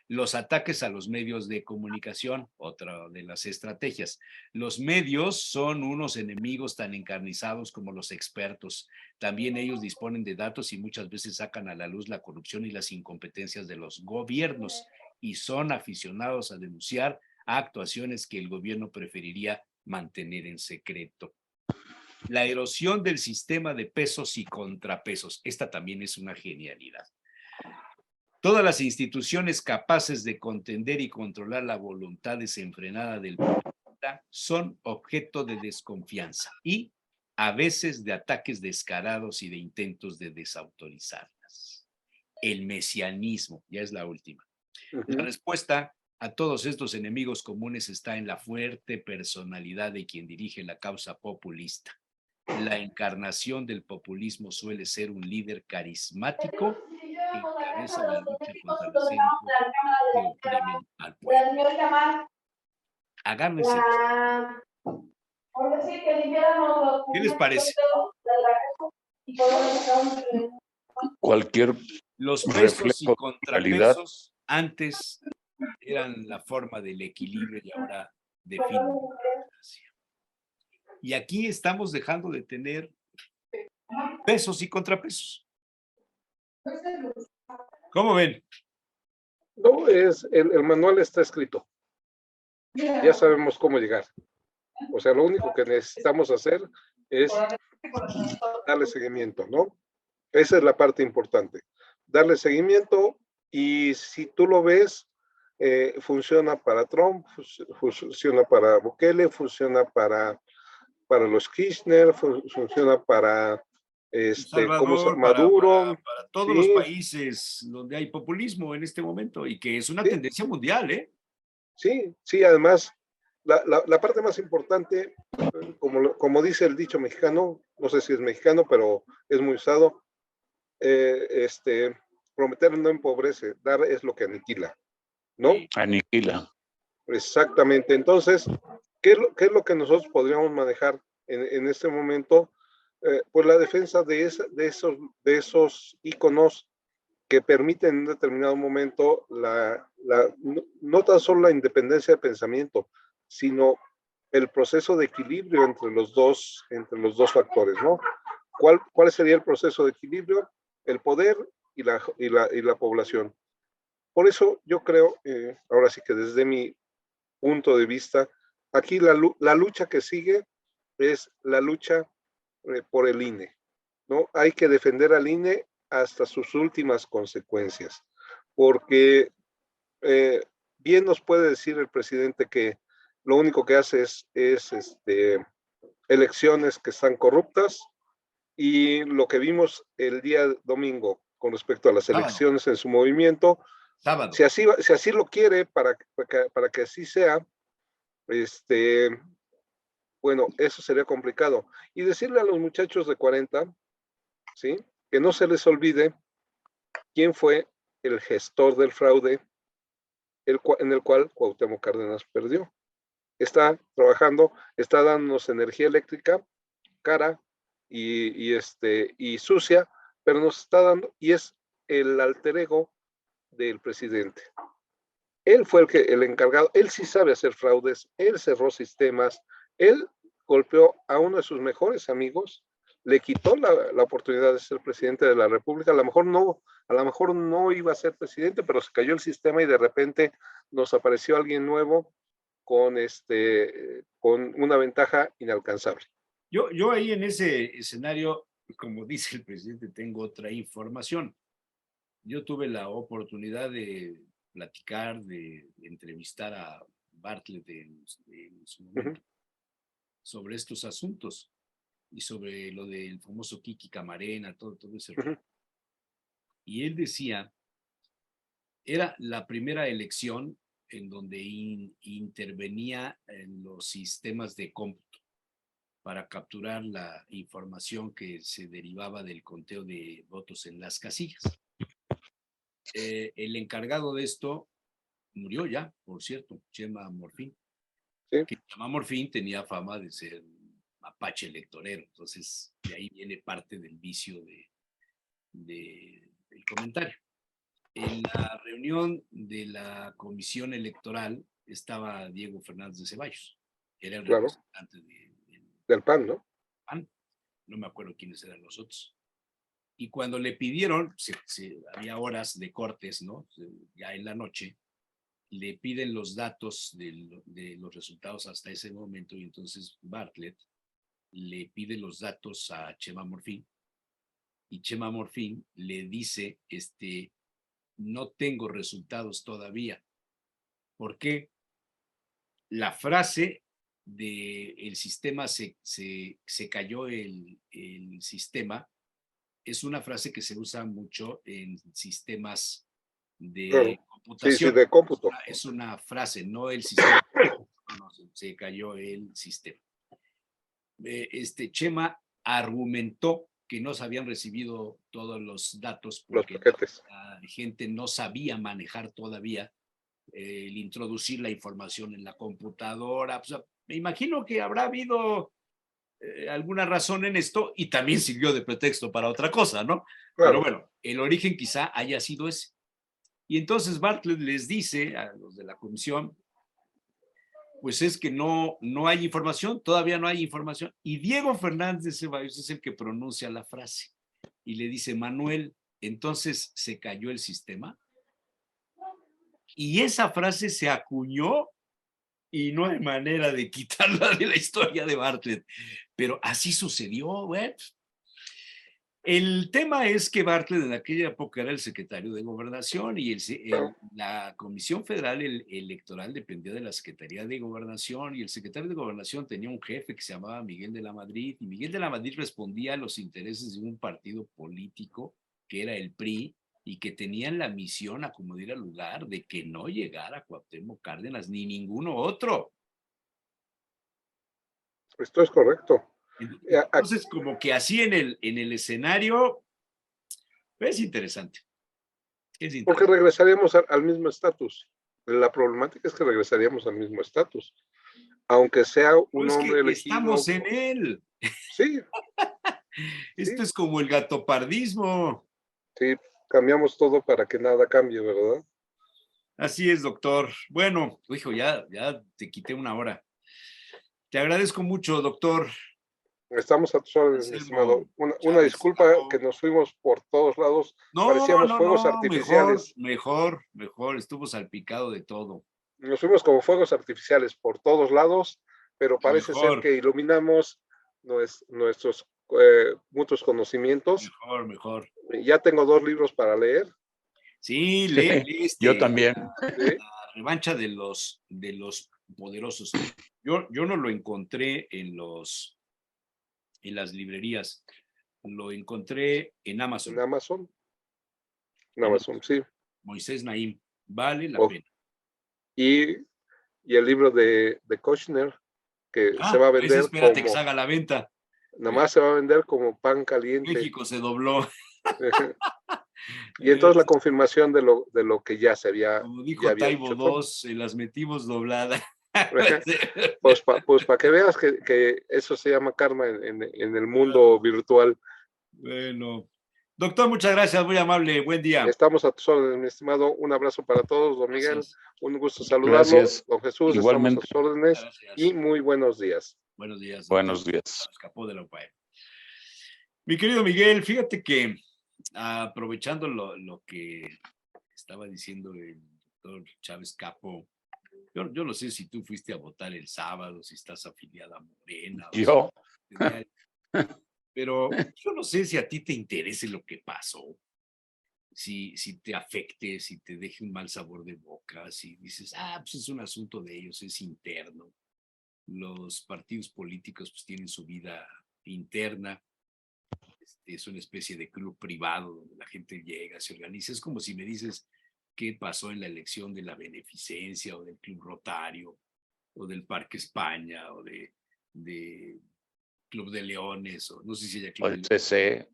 Los ataques a los medios de comunicación, otra de las estrategias. Los medios son unos enemigos tan encarnizados como los expertos. También ellos disponen de datos y muchas veces sacan a la luz la corrupción y las incompetencias de los gobiernos y son aficionados a denunciar actuaciones que el gobierno preferiría mantener en secreto. La erosión del sistema de pesos y contrapesos. Esta también es una genialidad. Todas las instituciones capaces de contender y controlar la voluntad desenfrenada del populista son objeto de desconfianza y a veces de ataques descarados y de intentos de desautorizarlas. El mesianismo, ya es la última. La respuesta a todos estos enemigos comunes está en la fuerte personalidad de quien dirige la causa populista. La encarnación del populismo suele ser un líder carismático que encabeza la lucha contra las élites que oprimen al pueblo. Agárrense. ¿Qué les parece? Cualquier Los pesos y contrapesos antes eran la forma del equilibrio y ahora definen la democracia. Y aquí estamos dejando de tener pesos y contrapesos. ¿Cómo ven? No, el manual está escrito. Ya sabemos cómo llegar. O sea, lo único que necesitamos hacer es darle seguimiento, ¿no? Esa es la parte importante. Darle seguimiento y si tú lo ves, funciona para Trump, funciona para Bukele, funciona para los Kirchner, funciona para Salvador, Maduro. Para todos los países donde hay populismo en este momento y que es una tendencia mundial, ¿eh? Sí, sí, además, la parte más importante, como dice el dicho mexicano, no sé si es mexicano, pero es muy usado, prometer no empobrece, dar es lo que aniquila, ¿no? Aniquila. Exactamente. Entonces, ¿qué es lo que nosotros podríamos manejar en este momento? Pues la defensa de esos íconos que permiten en un determinado momento no tan solo la independencia de pensamiento, sino el proceso de equilibrio entre los dos factores, ¿no? ¿Cuál sería el proceso de equilibrio? El poder y la población. Por eso yo creo, ahora sí que desde mi punto de vista, aquí la lucha que sigue es la lucha por el INE, ¿no? Hay que defender al INE hasta sus últimas consecuencias, porque bien nos puede decir el presidente que lo único que hace es elecciones que están corruptas, y lo que vimos el día domingo con respecto a las elecciones en su movimiento, si así lo quiere para que así sea, bueno, eso sería complicado. Y decirle a los muchachos de 40, ¿sí?, que no se les olvide quién fue el gestor del fraude en el cual Cuauhtémoc Cárdenas perdió. Está trabajando, está dándonos energía eléctrica cara y sucia, pero nos está dando, y es el alter ego del presidente. Él fue el encargado, él sí sabe hacer fraudes, él cerró sistemas, él golpeó a uno de sus mejores amigos, le quitó la oportunidad de ser presidente de la República. A lo mejor no iba a ser presidente, pero se cayó el sistema y de repente nos apareció alguien nuevo con una ventaja inalcanzable. Yo ahí en ese escenario, como dice el presidente, tengo otra información. Yo tuve la oportunidad de platicar, de entrevistar a Bartlett en su momento sobre estos asuntos y sobre lo del famoso Kiki Camarena, todo ese rollo. Y él decía, era la primera elección en donde intervenía en los sistemas de cómputo para capturar la información que se derivaba del conteo de votos en las casillas. El encargado de esto murió ya, por cierto, Chema Morfín. Sí. Que Chema Morfín tenía fama de ser mapache electorero, entonces de ahí viene parte del vicio del comentario. En la reunión de la comisión electoral estaba Diego Fernández de Ceballos, era el representante del PAN, ¿no? PAN, no me acuerdo quiénes eran los otros. Y cuando le pidieron, había horas de cortes, ¿no? Ya en la noche, le piden los datos de los resultados hasta ese momento y entonces Bartlett le pide los datos a Chema Morfín y Chema Morfín le dice, no tengo resultados todavía. ¿Por qué? La frase del sistema se cayó el sistema es una frase que se usa mucho en sistemas de computación. Sí, de cómputo. Es una frase, no el sistema. No, se cayó el sistema. Chema argumentó que no se habían recibido todos los datos porque la gente no sabía manejar todavía el introducir la información en la computadora. O sea, me imagino que habrá habido alguna razón en esto y también sirvió de pretexto para otra cosa, ¿no? Claro. Pero bueno, el origen quizá haya sido ese. Y entonces Bartlett les dice a los de la comisión, pues es que no hay información, todavía no hay información. Y Diego Fernández de Ceballos es el que pronuncia la frase y le dice, Manuel, entonces se cayó el sistema. Y esa frase se acuñó y no hay manera de quitarla de la historia de Bartlett. Pero así sucedió, güey. El tema es que Bartlett en aquella época era el secretario de Gobernación y la Comisión Federal Electoral dependía de la Secretaría de Gobernación y el secretario de Gobernación tenía un jefe que se llamaba Miguel de la Madrid y Miguel de la Madrid respondía a los intereses de un partido político que era el PRI y que tenían la misión, a como diera lugar, de que no llegara Cuauhtémoc Cárdenas ni ninguno otro. Esto es correcto. Entonces, como que así en el escenario, es interesante. Porque regresaríamos al mismo estatus. La problemática es que regresaríamos al mismo estatus. Aunque sea un hombre elegido. Estamos en él. Sí. Esto es como el gatopardismo. Sí, cambiamos todo para que nada cambie, ¿verdad? Así es, doctor. Bueno, hijo, ya te quité una hora. Te agradezco mucho, doctor. Estamos a tus órdenes, mi estimado. Una disculpa que nos fuimos por todos lados. Parecíamos fuegos artificiales. Mejor. Estuvo salpicado de todo. Nos fuimos como fuegos artificiales por todos lados, pero parece ser que iluminamos nuestros mutuos conocimientos. Mejor. Ya tengo 2 libros para leer. Sí, lee yo también. La revancha de los poderosos. Yo no lo encontré en las librerías, lo encontré en Amazon. En Amazon, sí. Moisés Naim, vale la pena. Y el libro de Kushner, que se va a vender espérate que se haga la venta. Nada más se va a vender como pan caliente. México se dobló. Y entonces la confirmación de lo que ya se había. Como dijo Taibo II, se las metimos dobladas. Pues para que veas que eso se llama karma en el mundo virtual. Bueno, doctor, muchas gracias, muy amable, buen día. Estamos a tus órdenes, mi estimado. Un abrazo para todos, don Miguel. Gracias. Un gusto saludarlo. Gracias. Don Jesús, Igualmente. estamos a sus órdenes. Gracias. Y muy buenos días. Buenos días, doctor. Buenos días. Escapó de la UPAE. Mi querido Miguel, fíjate que aprovechando lo que estaba diciendo el doctor Chávez Capo, yo no sé si tú fuiste a votar el sábado, si estás afiliada a Morena. Yo. Pero yo no sé si a ti te interese lo que pasó, si te afecte, si te deje un mal sabor de boca, si dices, pues es un asunto de ellos, es interno. Los partidos políticos pues tienen su vida interna. Es una especie de club privado donde la gente llega, se organiza. Es como si me dices qué pasó en la elección de la Beneficencia o del Club Rotario o del Parque España o de Club de Leones o no sé si haya Club O el CCE.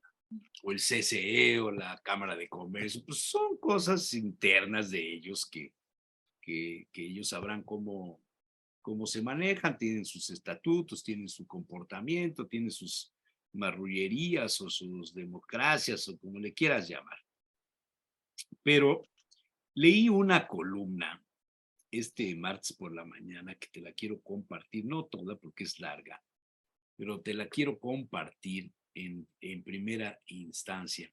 O el CCE o la Cámara de Comercio. Pues son cosas internas de ellos que ellos sabrán cómo se manejan, tienen sus estatutos, tienen su comportamiento, tienen sus marrullerías o sus democracias o como le quieras llamar. Pero leí una columna este martes por la mañana que te la quiero compartir, no toda porque es larga, pero te la quiero compartir en primera instancia.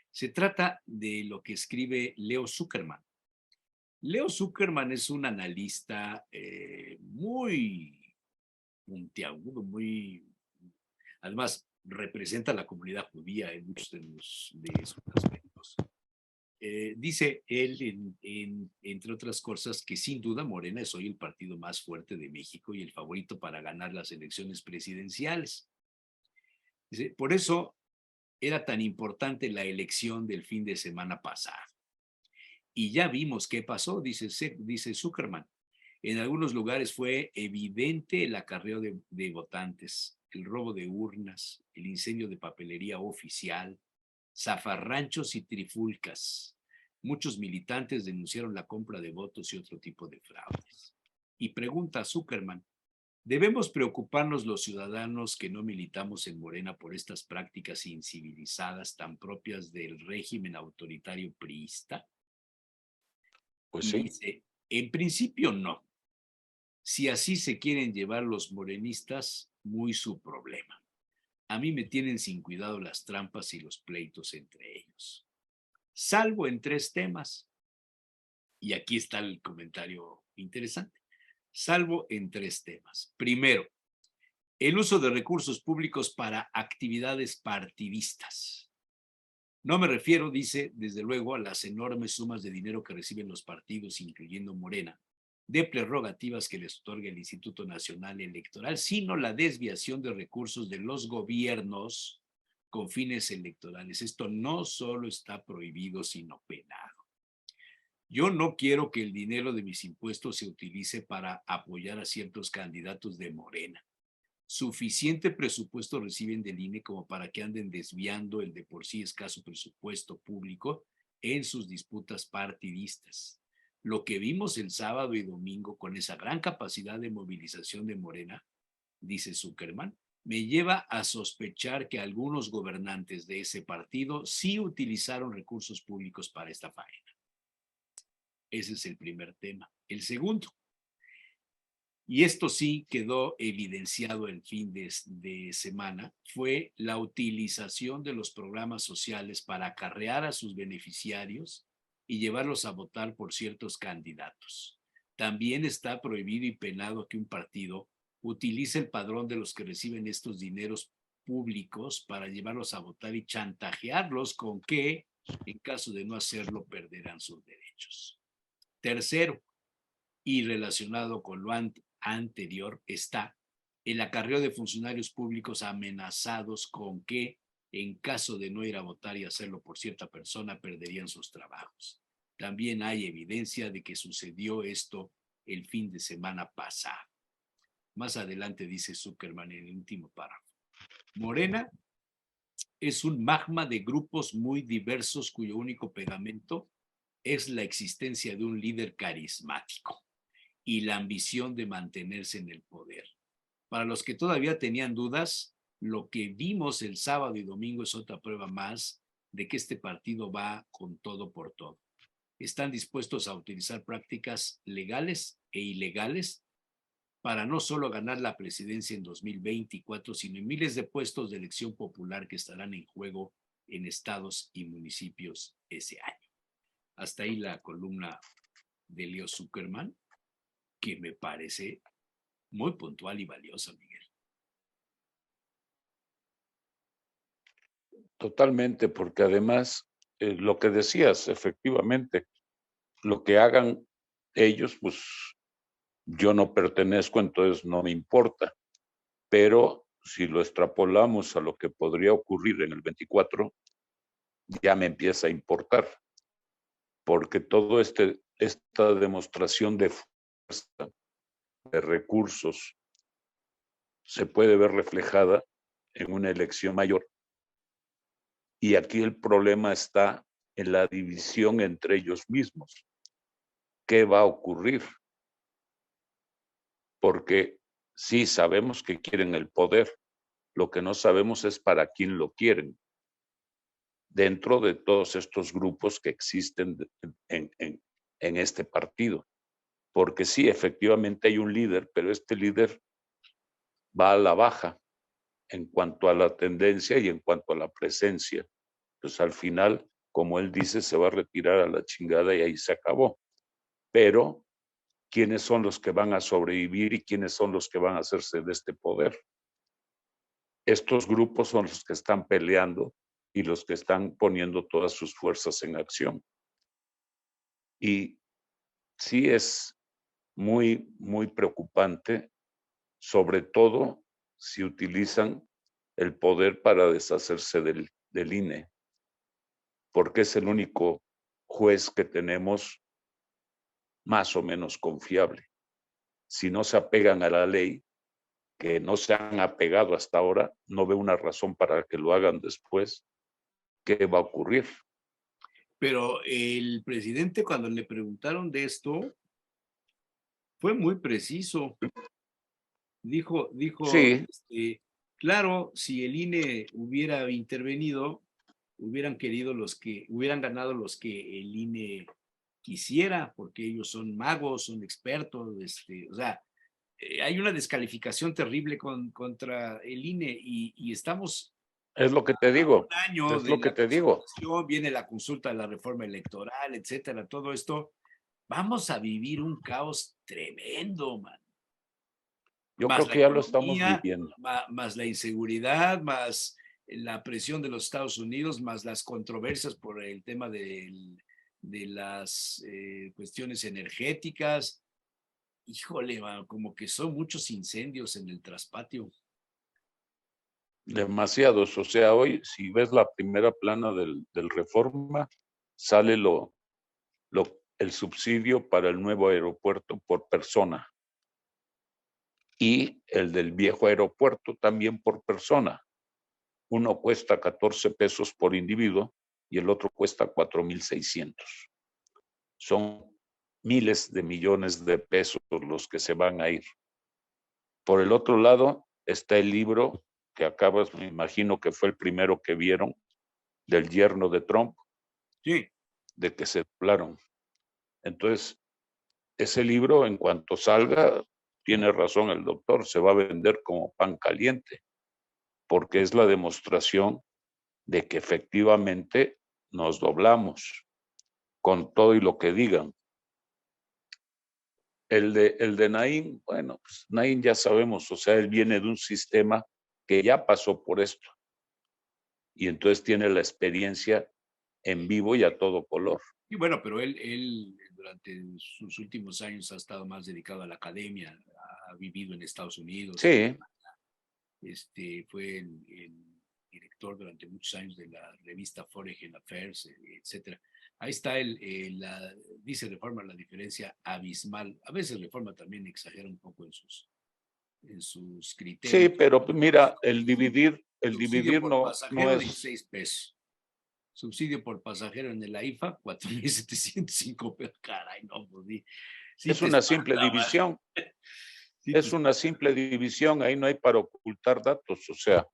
Se trata de lo que escribe Leo Zuckerman. Leo Zuckerman es un analista muy puntiagudo, además representa a la comunidad judía en muchos de sus aspectos. Dice él, entre otras cosas, que sin duda Morena es hoy el partido más fuerte de México y el favorito para ganar las elecciones presidenciales. Dice, por eso era tan importante la elección del fin de semana pasado. Y ya vimos qué pasó, dice Zuckerman. En algunos lugares fue evidente el acarreo de votantes, el robo de urnas, el incendio de papelería oficial, zafarranchos y trifulcas. Muchos militantes denunciaron la compra de votos y otro tipo de fraudes. Y pregunta a Zuckerman, ¿debemos preocuparnos los ciudadanos que no militamos en Morena por estas prácticas incivilizadas tan propias del régimen autoritario priista? Pues y sí. dice, en principio no. Si así se quieren llevar los morenistas, muy su problema. A mí me tienen sin cuidado las trampas y los pleitos entre ellos. Salvo en 3 temas. Y aquí está el comentario interesante. Salvo en 3 temas. Primero, el uso de recursos públicos para actividades partidistas. No me refiero, dice, desde luego, a las enormes sumas de dinero que reciben los partidos, incluyendo Morena, de prerrogativas que les otorga el Instituto Nacional Electoral, sino la desviación de recursos de los gobiernos con fines electorales. Esto no solo está prohibido, sino penado. Yo no quiero que el dinero de mis impuestos se utilice para apoyar a ciertos candidatos de Morena. Suficiente presupuesto reciben del INE como para que anden desviando el de por sí escaso presupuesto público en sus disputas partidistas. Lo que vimos el sábado y domingo con esa gran capacidad de movilización de Morena, dice Zuckerman, me lleva a sospechar que algunos gobernantes de ese partido sí utilizaron recursos públicos para esta faena. Ese es el primer tema. El segundo, y esto sí quedó evidenciado el fin de semana, fue la utilización de los programas sociales para acarrear a sus beneficiarios y llevarlos a votar por ciertos candidatos. También está prohibido y penado que un partido utilice el padrón de los que reciben estos dineros públicos para llevarlos a votar y chantajearlos con que, en caso de no hacerlo, perderán sus derechos. Tercero, y relacionado con lo anterior, está el acarreo de funcionarios públicos amenazados con que, en caso de no ir a votar y hacerlo por cierta persona, perderían sus trabajos. También hay evidencia de que sucedió esto el fin de semana pasado. Más adelante dice Zuckerman en el último párrafo. Morena es un magma de grupos muy diversos cuyo único pegamento es la existencia de un líder carismático. y la ambición de mantenerse en el poder. Para los que todavía tenían dudas, lo que vimos el sábado y domingo es otra prueba más de que este partido va con todo por todo. Están dispuestos a utilizar prácticas legales e ilegales para no solo ganar la presidencia en 2024, sino en miles de puestos de elección popular que estarán en juego en estados y municipios ese año. Hasta ahí la columna de Leo Zuckerman, que me parece muy puntual y valiosa, Miguel. Totalmente, porque además, lo que decías, efectivamente, lo que hagan ellos, pues yo no pertenezco, entonces no me importa. Pero si lo extrapolamos a lo que podría ocurrir en el 24, ya me empieza a importar, porque todo esta demostración de fuerza, de recursos, se puede ver reflejada en una elección mayor. Y aquí el problema está en la división entre ellos mismos. ¿Qué va a ocurrir? Porque sí sabemos que quieren el poder, lo que no sabemos es para quién lo quieren, dentro de todos estos grupos que existen en este partido. Porque sí, efectivamente hay un líder, pero este líder va a la baja en cuanto a la tendencia y en cuanto a la presencia. Pues al final, como él dice, se va a retirar a la chingada y ahí se acabó. Pero, ¿quiénes son los que van a sobrevivir y quiénes son los que van a hacerse de este poder? Estos grupos son los que están peleando y los que están poniendo todas sus fuerzas en acción. Y sí es muy, muy preocupante, sobre todo si utilizan el poder para deshacerse del INE, porque es el único juez que tenemos más o menos confiable. Si no se apegan a la ley, que no se han apegado hasta ahora, no veo una razón para que lo hagan después. ¿Qué va a ocurrir? Pero el presidente, cuando le preguntaron de esto, fue muy preciso. Dijo, Sí, claro, si el INE hubiera intervenido, hubieran ganado los que el INE quisiera, porque ellos son magos, son expertos, o sea, hay una descalificación terrible contra el INE y estamos es lo que te a un digo, año es de lo que la te digo. consultación, viene la consulta de la reforma electoral, etcétera, todo esto. Vamos a vivir un caos tremendo, man. Yo Más creo la que ya lo estamos economía, viviendo. más la inseguridad, más la presión de los Estados Unidos, más las controversias por el tema de las cuestiones energéticas. Híjole, man, como que son muchos incendios en el traspatio. Demasiados. O sea, hoy, si ves la primera plana del Reforma, sale el subsidio para el nuevo aeropuerto por persona y el del viejo aeropuerto también por persona. Uno cuesta 14 pesos por individuo y el otro cuesta 4,600. Son miles de millones de pesos los que se van a ir. Por el otro lado está el libro que acabas, me imagino que fue el primero que vieron, del yerno de Trump, Sí. de que se doblaron. Entonces, ese libro, en cuanto salga, tiene razón el doctor, se va a vender como pan caliente, porque es la demostración de que efectivamente nos doblamos con todo y lo que digan. El de Naín, bueno, pues Naín ya sabemos, o sea, él viene de un sistema que ya pasó por esto y entonces tiene la experiencia en vivo y a todo color. Y bueno, pero él durante sus últimos años ha estado más dedicado a la academia, ha vivido en Estados Unidos, Sí, fue el director durante muchos años de la revista Foreign Affairs, etcétera. Ahí está dice Reforma la diferencia abismal. A veces Reforma también exagera un poco en sus sí, criterios. pero mira, el Subsidio dividir por no pasajero, es, 16 pesos. Subsidio por pasajero en el AIFA, 4,705 pesos. Caray, no, pues Sí Es te una simple espanta, man. división. Sí Es una simple división, ahí no hay para ocultar datos, o sea,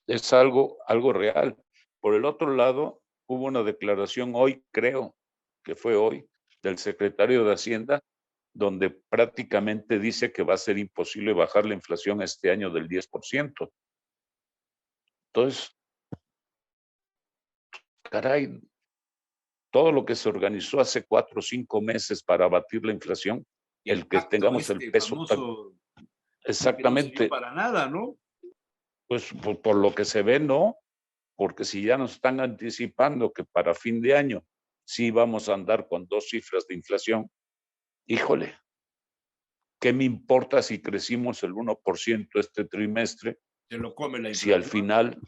es algo real. Por el otro lado, hubo una declaración hoy, creo que fue hoy, del secretario de Hacienda, donde prácticamente dice que va a ser imposible bajar la inflación este año del 10%. Entonces, caray, todo lo que se organizó hace 4 o 5 meses para abatir la inflación, Y el el que pacto tengamos el peso famoso que no sirvió exactamente, para nada, ¿no? pues por lo que se ve, no, porque si ya nos están anticipando que para fin de año sí vamos a andar con 2 cifras de inflación, híjole, ¿qué me importa si crecimos el 1% este trimestre? Se lo come la Si al inflación. final,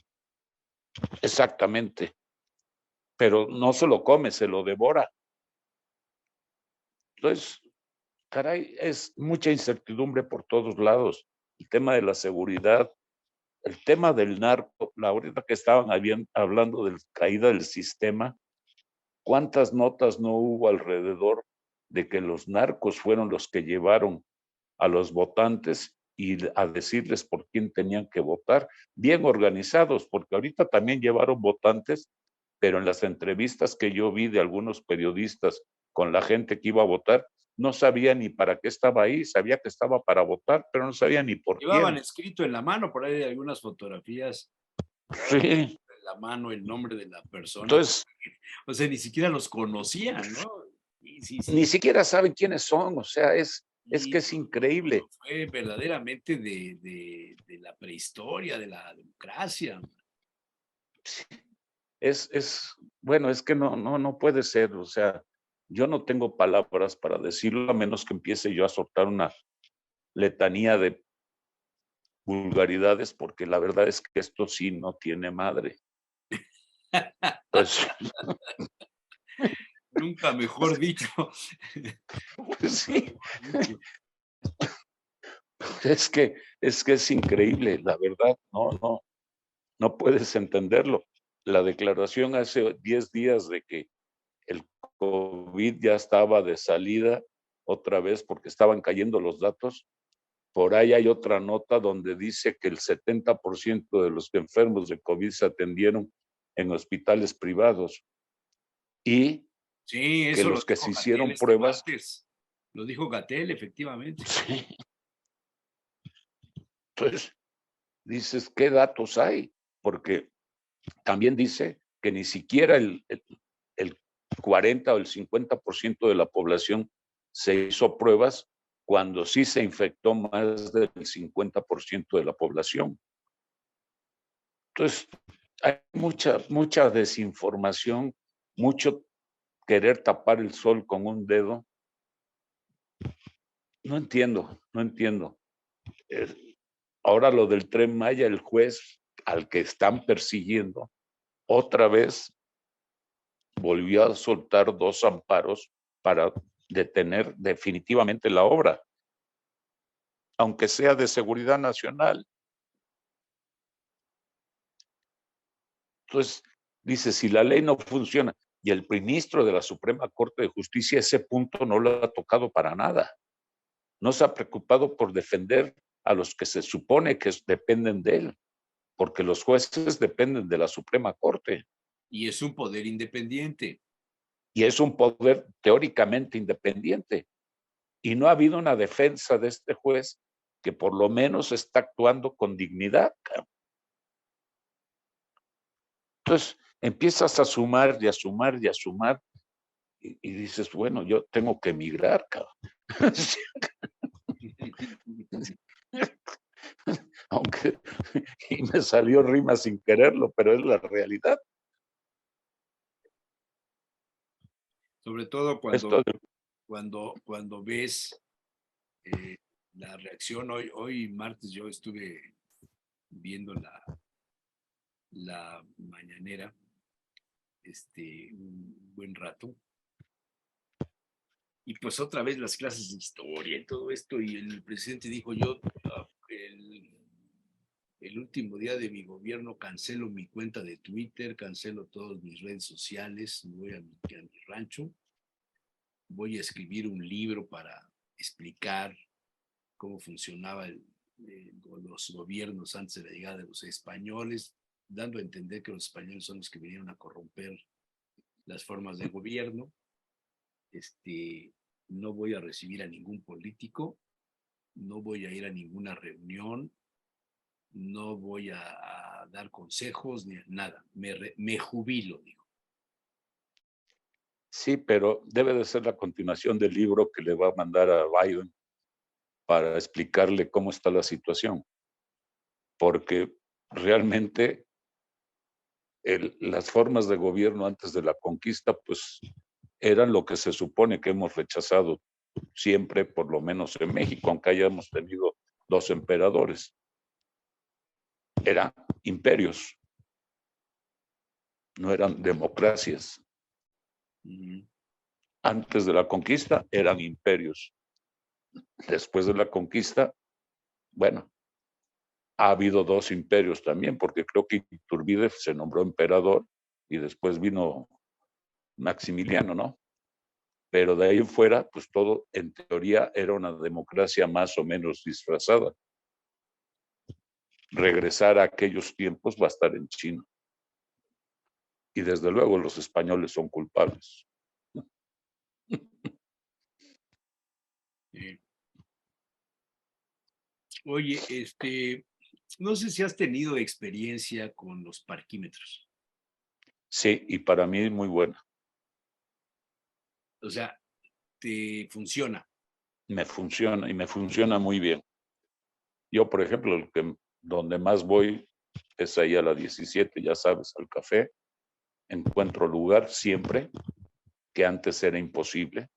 exactamente, pero no se lo come, se lo devora. Entonces, caray, es mucha incertidumbre por todos lados. El tema de la seguridad, el tema del narco, la ahorita que estaban hablando de la caída del sistema, ¿cuántas notas no hubo alrededor de que los narcos fueron los que llevaron a los votantes y a decirles por quién tenían que votar? Bien organizados, porque ahorita también llevaron votantes, pero en las entrevistas que yo vi de algunos periodistas con la gente que iba a votar, no sabía ni para qué estaba ahí, sabía que estaba para votar, pero no sabía ni por Llevaban quién. escrito en la mano, por ahí hay algunas fotografías, Sí, en la mano el nombre de la persona. entonces O sea, ni siquiera los conocían, ¿no? Y sí, ni sí. siquiera saben quiénes son, o sea, es Y que es increíble. fue verdaderamente de la prehistoria, de la democracia. Bueno, es que no puede ser, o sea, yo no tengo palabras para decirlo a menos que empiece yo a soltar una letanía de vulgaridades, porque la verdad es que esto sí no tiene madre. Pues, Nunca mejor dicho. pues sí, Mejor dicho. es que es increíble, la verdad, no puedes entenderlo. La declaración hace 10 días de que el COVID ya estaba de salida otra vez porque estaban cayendo los datos. Por ahí hay otra nota donde dice que el 70% de los enfermos de COVID se atendieron en hospitales privados y Sí, que eso lo los que dijo se Gatell hicieron este pruebas, martes. Lo dijo Gatell, efectivamente. sí, entonces dices, ¿qué datos hay? Porque también dice que ni siquiera el 40 o el 50% de la población se hizo pruebas cuando sí se infectó más del 50% de la población. Entonces, hay mucha desinformación, mucho querer tapar el sol con un dedo. No entiendo. Ahora lo del Tren Maya, el juez al que están persiguiendo, otra vez volvió a soltar 2 amparos para detener definitivamente la obra, aunque sea de seguridad nacional. Entonces, dice, si la ley no funciona, y el ministro de la Suprema Corte de Justicia ese punto no lo ha tocado para nada. No se ha preocupado por defender a los que se supone que dependen de él, porque los jueces dependen de la Suprema Corte Y es un poder independiente. y es un poder teóricamente independiente. Y no ha habido una defensa de este juez que por lo menos está actuando con dignidad. Entonces, empiezas a sumar y a sumar y a sumar y dices, bueno, yo tengo que emigrar, cabrón. Aunque y me salió rima sin quererlo, pero es la realidad. Sobre todo Esto cuando ves la reacción. Hoy martes yo estuve viendo la mañanera un buen rato. Y pues otra vez las clases de historia y todo esto, y el presidente dijo, yo el último día de mi gobierno cancelo mi cuenta de Twitter, cancelo todas mis redes sociales, voy a mi rancho, voy a escribir un libro para explicar cómo funcionaba los gobiernos antes de la llegada de los españoles, dando a entender que los españoles son los que vinieron a corromper las formas de gobierno. No voy a recibir a ningún político, no voy a ir a ninguna reunión, no voy a dar consejos ni nada, me jubilo, digo. Sí, pero debe de ser la continuación del libro que le va a mandar a Biden para explicarle cómo está la situación, porque realmente las formas de gobierno antes de la conquista, pues eran lo que se supone que hemos rechazado siempre, por lo menos en México, aunque hayamos tenido 2 emperadores. Eran imperios, no eran democracias. Antes de la conquista eran imperios. Después de la conquista, bueno, ha habido 2 imperios también, porque creo que Iturbide se nombró emperador y después vino Maximiliano, ¿no? Pero de ahí en fuera, pues todo en teoría era una democracia más o menos disfrazada. Regresar a aquellos tiempos va a estar en China. Y desde luego los españoles son culpables. Oye, no sé si has tenido experiencia con los parquímetros. Sí, y para mí es muy buena. O sea, te funciona. Me funciona y me funciona muy bien. Yo, por ejemplo, donde más voy es ahí a la 17, ya sabes, al café. Encuentro lugar siempre, que antes era imposible.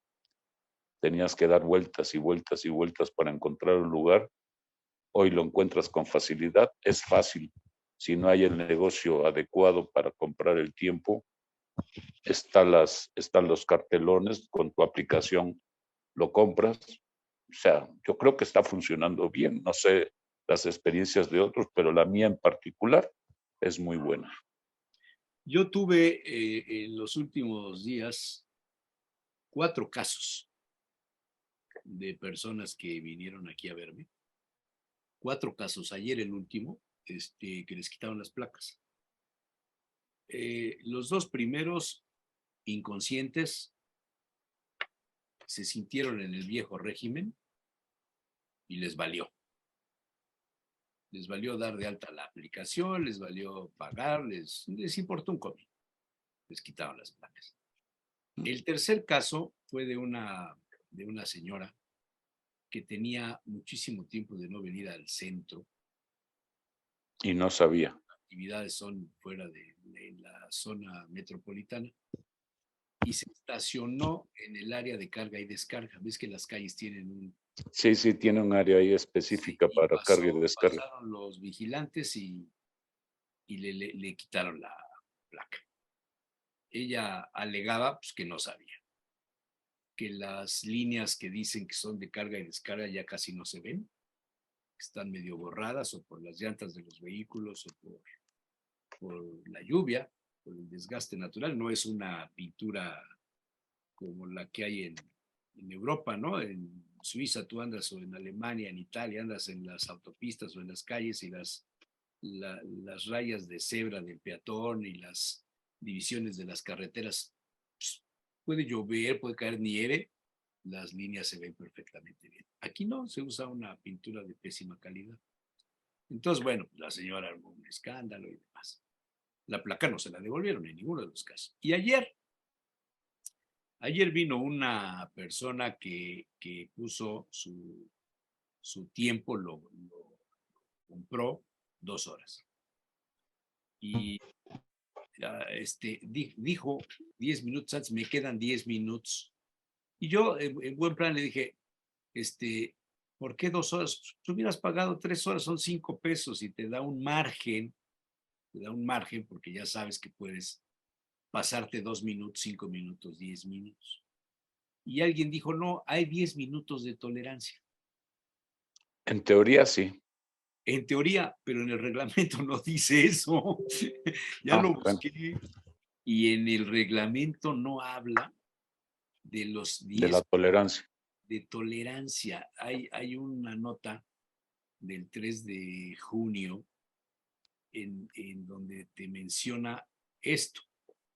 Tenías que dar vueltas y vueltas y vueltas para encontrar un lugar. Hoy lo encuentras con facilidad, es fácil. Si no hay el negocio adecuado para comprar el tiempo, están los cartelones, con tu aplicación lo compras. O sea, yo creo que está funcionando bien. No sé las experiencias de otros, pero la mía en particular es muy buena. Yo tuve en los últimos días 4 casos de personas que vinieron aquí a verme. 4 casos. Ayer el último, que les quitaron las placas. Los 2 primeros inconscientes se sintieron en el viejo régimen y les valió. Les valió dar de alta la aplicación, les valió pagar, les importó un comino. Les quitaron las placas. El tercer caso fue de una señora que tenía muchísimo tiempo de no venir al centro. Y no sabía. Las actividades son fuera de la zona metropolitana. Y se estacionó en el área de carga y descarga. Ves que las calles tienen un... Sí, tiene un área ahí específica para carga y descarga. Pasaron los vigilantes y le quitaron la placa. Ella alegaba pues, que no sabía, que las líneas que dicen que son de carga y descarga ya casi no se ven, están medio borradas o por las llantas de los vehículos o por la lluvia, por el desgaste natural. No es una pintura como la que hay en Europa, ¿no? En Suiza tú andas o en Alemania, en Italia, andas en las autopistas o en las calles y las rayas de cebra del peatón y las divisiones de las carreteras, pues, puede llover, puede caer nieve, las líneas se ven perfectamente bien. Aquí no, se usa una pintura de pésima calidad. Entonces, bueno, la señora armó un escándalo y demás. La placa no se la devolvieron en ninguno de los casos. Y ayer vino una persona que puso su tiempo, lo compró 2 horas. Y dijo 10 minutos antes, me quedan 10 minutos. Y yo, en buen plan, le dije, ¿por qué 2 horas? Tú hubieras pagado 3 horas, son 5 pesos y te da un margen, porque ya sabes que puedes pasarte 2 minutos, 5 minutos, 10 minutos. Y alguien dijo, no, hay 10 minutos de tolerancia. En teoría sí. En teoría, pero en el reglamento no dice eso. Ya lo busqué. Y en el reglamento no habla de los 10 de la tolerancia. de tolerancia. Hay una nota del 3 de junio en donde te menciona esto.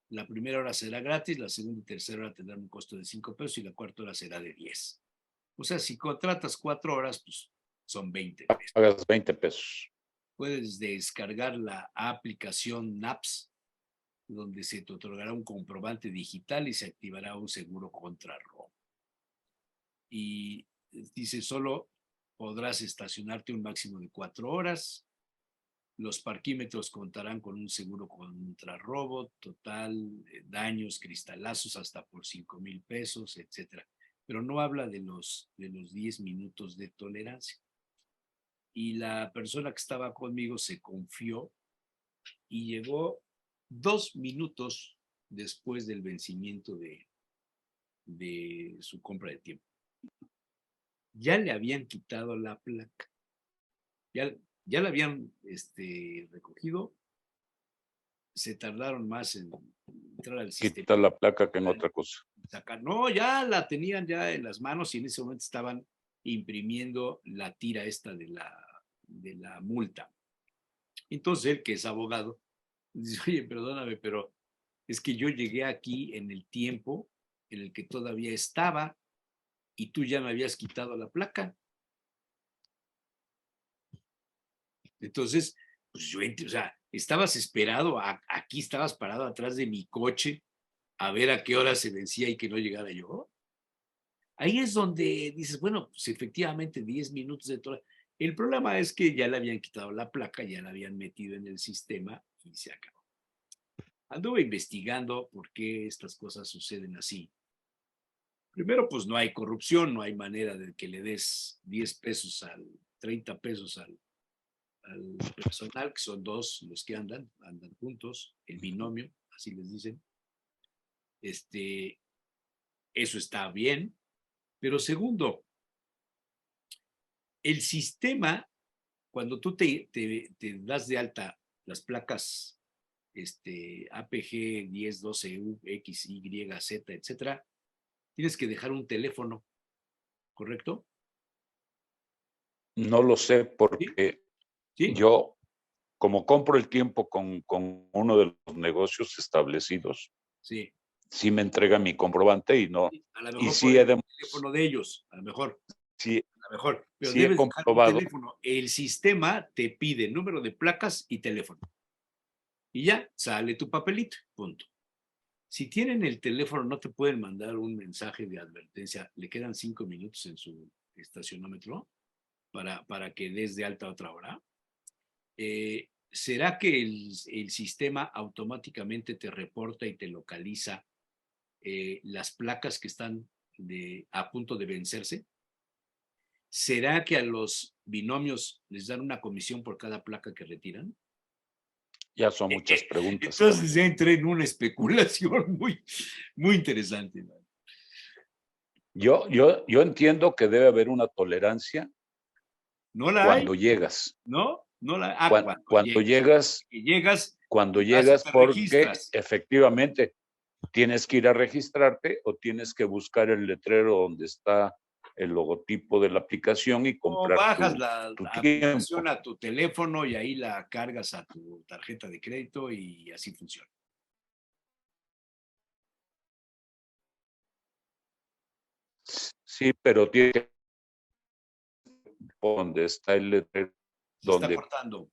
La primera hora será gratis, la segunda y tercera hora tendrán un costo de 5 pesos y la cuarta hora será de 10. O sea, si contratas 4 horas, pues son 20 pesos. Pagas 20 pesos. Puedes descargar la aplicación NAPS, donde se te otorgará un comprobante digital y se activará un seguro contra robo. Y dice, solo podrás estacionarte un máximo de 4 horas. Los parquímetros contarán con un seguro contra robo, total, daños, cristalazos hasta por 5,000 pesos, etcétera. Pero no habla de los 10 minutos de tolerancia. Y la persona que estaba conmigo se confió y llegó 2 minutos después del vencimiento de su compra de tiempo. Ya le habían quitado la placa. Ya la habían recogido. Se tardaron más en entrar al sistema. Quitar la placa que en otra cosa. Sacar. No, ya la tenían ya en las manos y en ese momento estaban imprimiendo la tira esta de la multa. Entonces él, que es abogado, dice, oye, perdóname, pero es que yo llegué aquí en el tiempo en el que todavía estaba y tú ya me habías quitado la placa. Entonces, pues yo, o sea, estabas esperado, aquí estabas parado atrás de mi coche a ver a qué hora se vencía y que no llegara yo. Ahí es donde dices, bueno, pues efectivamente 10 minutos de todo. El problema es que ya le habían quitado la placa, ya la habían metido en el sistema y se acabó. Anduve investigando por qué estas cosas suceden así. Primero, pues no hay corrupción, no hay manera de que le des 10 pesos 30 pesos al personal, que son 2 los que andan juntos, el binomio, así les dicen. Eso está bien. Pero segundo, el sistema, cuando tú te das de alta las placas APG 10, 12U, X, Y, Z, etcétera, tienes que dejar un teléfono, ¿correcto? No lo sé porque ¿Sí? yo, como compro el tiempo con uno de los negocios establecidos, sí, sí me entrega mi comprobante y no. A lo mejor Y sí el teléfono de ellos, a lo mejor. Sí, A lo mejor, pero sí he debes dejar un comprobado. teléfono. El sistema te pide número de placas y teléfono. Y ya, sale tu papelito, punto. Si tienen el teléfono, no te pueden mandar un mensaje de advertencia. Le quedan 5 minutos en su estacionómetro para que des de alta otra hora. ¿Será que el sistema automáticamente te reporta y te localiza las placas que están a punto de vencerse? ¿Será que a los binomios les dan una comisión por cada placa que retiran? Ya son muchas preguntas. Entonces ya entré en una especulación muy interesante. Yo entiendo que debe haber una tolerancia ¿No la cuando hay? llegas. ¿No? No la Cuando llegas, porque registras. efectivamente tienes que ir a registrarte o tienes que buscar el letrero donde está el logotipo de la aplicación y comprar o bajas tu la aplicación a tu teléfono y ahí la cargas a tu tarjeta de crédito y así funciona. Sí, pero tiene que donde está el letrero. Se está cortando.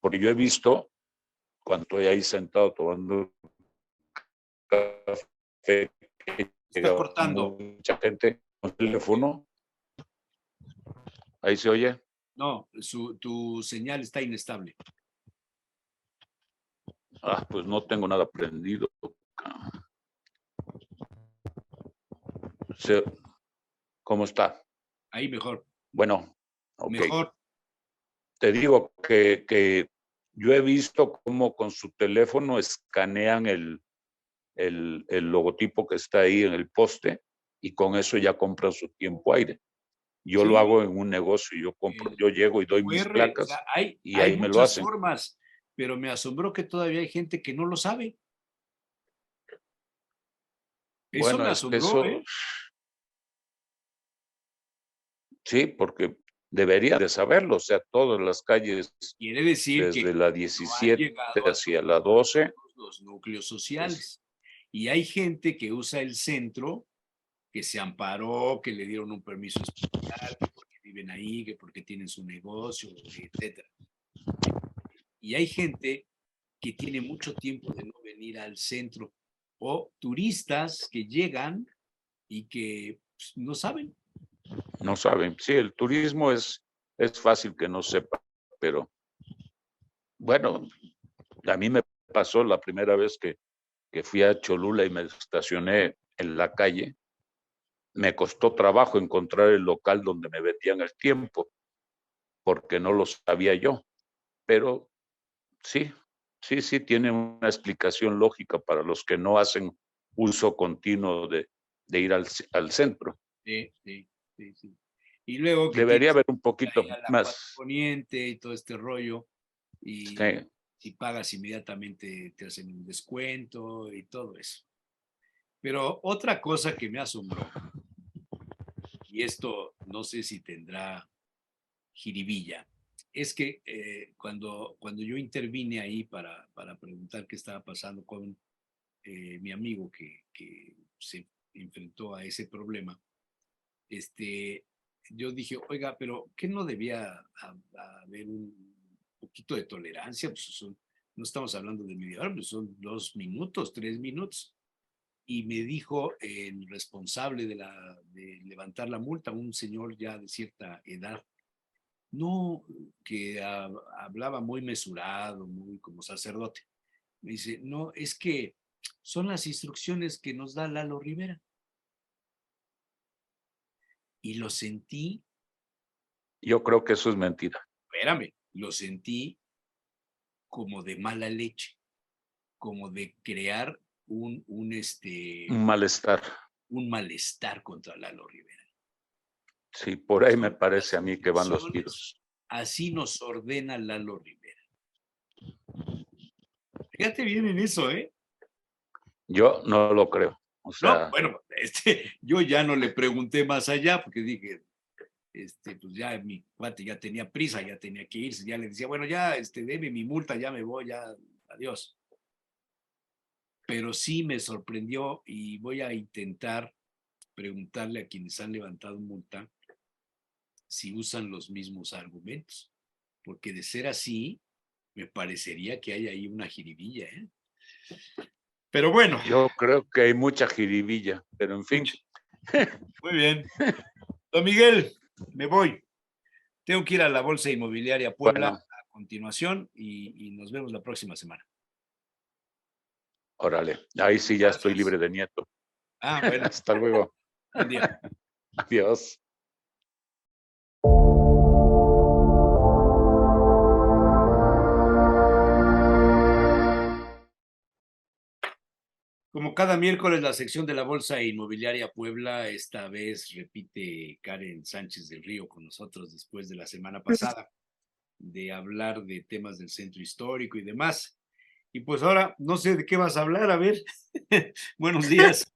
Porque yo he visto cuando estoy ahí sentado tomando café, Está cortando. mucha gente con el teléfono. ¿Ahí se oye? No, tu señal está inestable. Pues no tengo nada prendido. ¿Cómo está? Ahí mejor. Bueno, ok. Mejor. Te digo que yo he visto cómo con su teléfono escanean el logotipo que está ahí en el poste y con eso ya compran su tiempo aire. Yo lo hago en un negocio, yo llego y doy mis placas, o sea, y ahí me lo hacen. Hay muchas formas, pero me asombró que todavía hay gente que no lo sabe. Eso Bueno, me asombró, Sí, porque debería de saberlo, o sea, todas las calles Quiere decir que desde la no han 17 llegado a hacia la 12, los núcleos pues sociales. Y hay gente que usa el centro, que se amparó, que le dieron un permiso especial, que porque viven ahí, que porque tienen su negocio, etcétera. Y hay gente que tiene mucho tiempo de no venir al centro, o turistas que llegan y que pues, no saben. no saben. Sí, el turismo es fácil que no sepa, pero bueno, a mí me pasó la primera vez que fui a Cholula y me estacioné en la calle. Me costó trabajo encontrar el local donde me vendían el tiempo, porque no lo sabía yo. Pero sí, sí, tiene una explicación lógica para los que no hacen uso continuo de ir al centro. Sí, sí, sí, sí. Y luego que Debería tienes haber un que ir ahí poquito a la 4 más. Poniente y todo este rollo, y Sí, si pagas inmediatamente te hacen un descuento y todo eso. Pero otra cosa que me asombró, y esto no sé si tendrá jiribilla, es que cuando yo intervine ahí para preguntar qué estaba pasando con mi amigo que se enfrentó a ese problema, yo dije, oiga, pero ¿qué no debía haber un poquito de tolerancia? Pues no estamos hablando de media hora, pues son 2 minutos, 3 minutos. Y me dijo el responsable de levantar la multa, un señor ya de cierta edad, no, que hablaba muy mesurado, muy como sacerdote. Me dice, no, es que son las instrucciones que nos da Lalo Rivera. Y lo sentí, yo creo que eso es mentira. espérame, lo sentí como de mala leche, como de crear Un malestar. un malestar contra Lalo Rivera. Sí, por ahí me Son parece las a mí que van los instrucciones, tiros. así nos ordena Lalo Rivera. Fíjate bien en eso, ¿eh? Yo no lo creo. O No, sea, bueno, yo ya no le pregunté más allá porque dije, pues ya mi cuate ya tenía prisa, ya tenía que irse, ya le decía, bueno, ya, deme mi multa, ya me voy, ya, adiós. Pero sí me sorprendió y voy a intentar preguntarle a quienes han levantado multa si usan los mismos argumentos, porque de ser así, me parecería que hay ahí una jiribilla, ¿eh? Pero bueno. yo creo que hay mucha jiribilla, pero en fin. Muy bien. Don Miguel, me voy. Tengo que ir a la Bolsa Inmobiliaria Puebla Bueno, a continuación y nos vemos la próxima semana. órale, ahí sí ya estoy Gracias. libre de nieto. Ah, bueno. Hasta luego. Buen día. Adiós. Como cada miércoles, la sección de la Bolsa Inmobiliaria Puebla, esta vez repite Karen Sánchez del Río con nosotros después de la semana pasada, de hablar de temas del centro histórico y demás. Y pues ahora no sé de qué vas a hablar, a ver. Buenos días.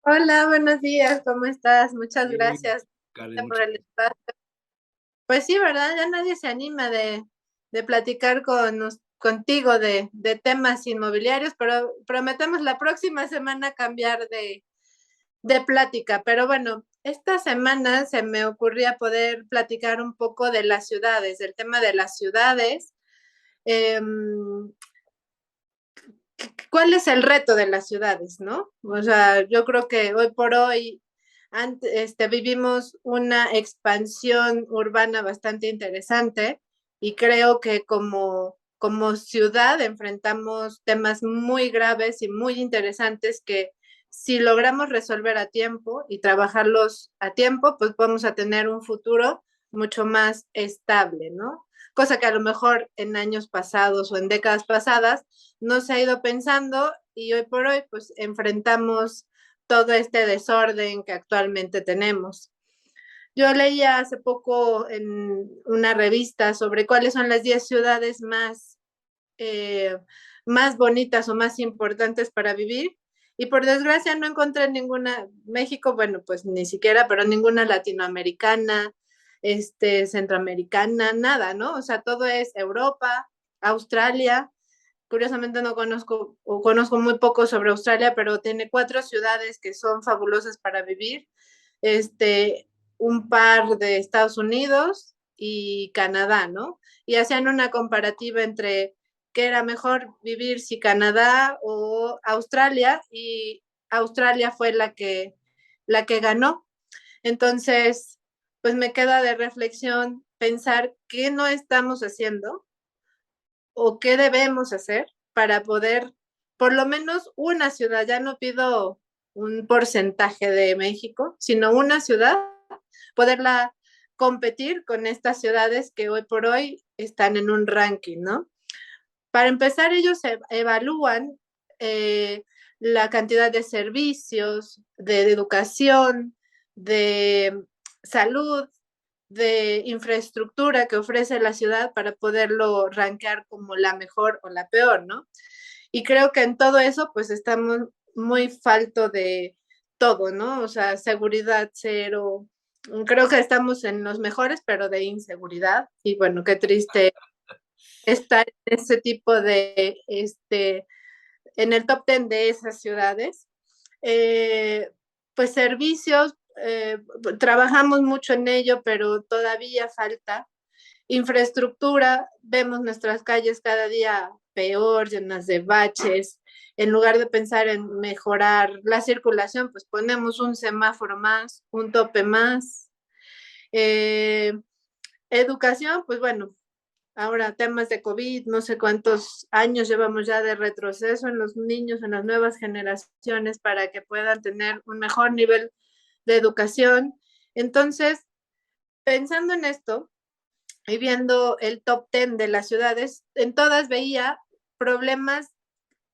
Hola, buenos días, ¿cómo estás? Muchas Bien, gracias Karen, por muchas el espacio. Pues sí, ¿verdad? Ya nadie se anima de platicar contigo de temas inmobiliarios, pero prometemos la próxima semana cambiar de plática. Pero bueno, esta semana se me ocurría poder platicar un poco de las ciudades, del tema de las ciudades. ¿Cuál es el reto de las ciudades, no? O sea, yo creo que hoy por hoy vivimos una expansión urbana bastante interesante y creo que como ciudad enfrentamos temas muy graves y muy interesantes que si logramos resolver a tiempo y trabajarlos a tiempo, pues vamos a tener un futuro mucho más estable, ¿no? Cosa que a lo mejor en años pasados o en décadas pasadas no se ha ido pensando y hoy por hoy pues enfrentamos todo este desorden que actualmente tenemos. Yo leía hace poco en una revista sobre cuáles son las 10 ciudades más bonitas o más importantes para vivir y por desgracia no encontré ninguna, México, bueno, pues ni siquiera, pero ninguna latinoamericana, centroamericana, nada, ¿no? O sea, todo es Europa, Australia. Curiosamente no conozco o conozco muy poco sobre Australia, pero tiene 4 ciudades que son fabulosas para vivir. Un par de Estados Unidos y Canadá, ¿no? Y hacían una comparativa entre qué era mejor vivir, si Canadá o Australia, y Australia fue la que ganó. Entonces, pues me queda de reflexión pensar qué no estamos haciendo o qué debemos hacer para poder, por lo menos una ciudad, ya no pido un porcentaje de México, sino una ciudad, poderla competir con estas ciudades que hoy por hoy están en un ranking, ¿no? Para empezar, ellos evalúan la cantidad de servicios, de educación, de salud, de infraestructura que ofrece la ciudad para poderlo rankear como la mejor o la peor, ¿no? Y creo que en todo eso, pues estamos muy falto de todo, ¿no? O sea, seguridad cero. Creo que estamos en los mejores, pero de inseguridad. Y bueno, qué triste estar en ese tipo de, en el top 10 de esas ciudades. Pues servicios, trabajamos mucho en ello, pero todavía falta. Infraestructura, vemos nuestras calles cada día peor, llenas de baches. En lugar de pensar en mejorar la circulación, pues ponemos un semáforo más, un tope más. Educación, pues bueno, ahora temas de COVID, no sé cuántos años llevamos ya de retroceso en los niños, en las nuevas generaciones, para que puedan tener un mejor nivel de educación. Entonces, pensando en esto y viendo el top 10 de las ciudades, en todas veía problemas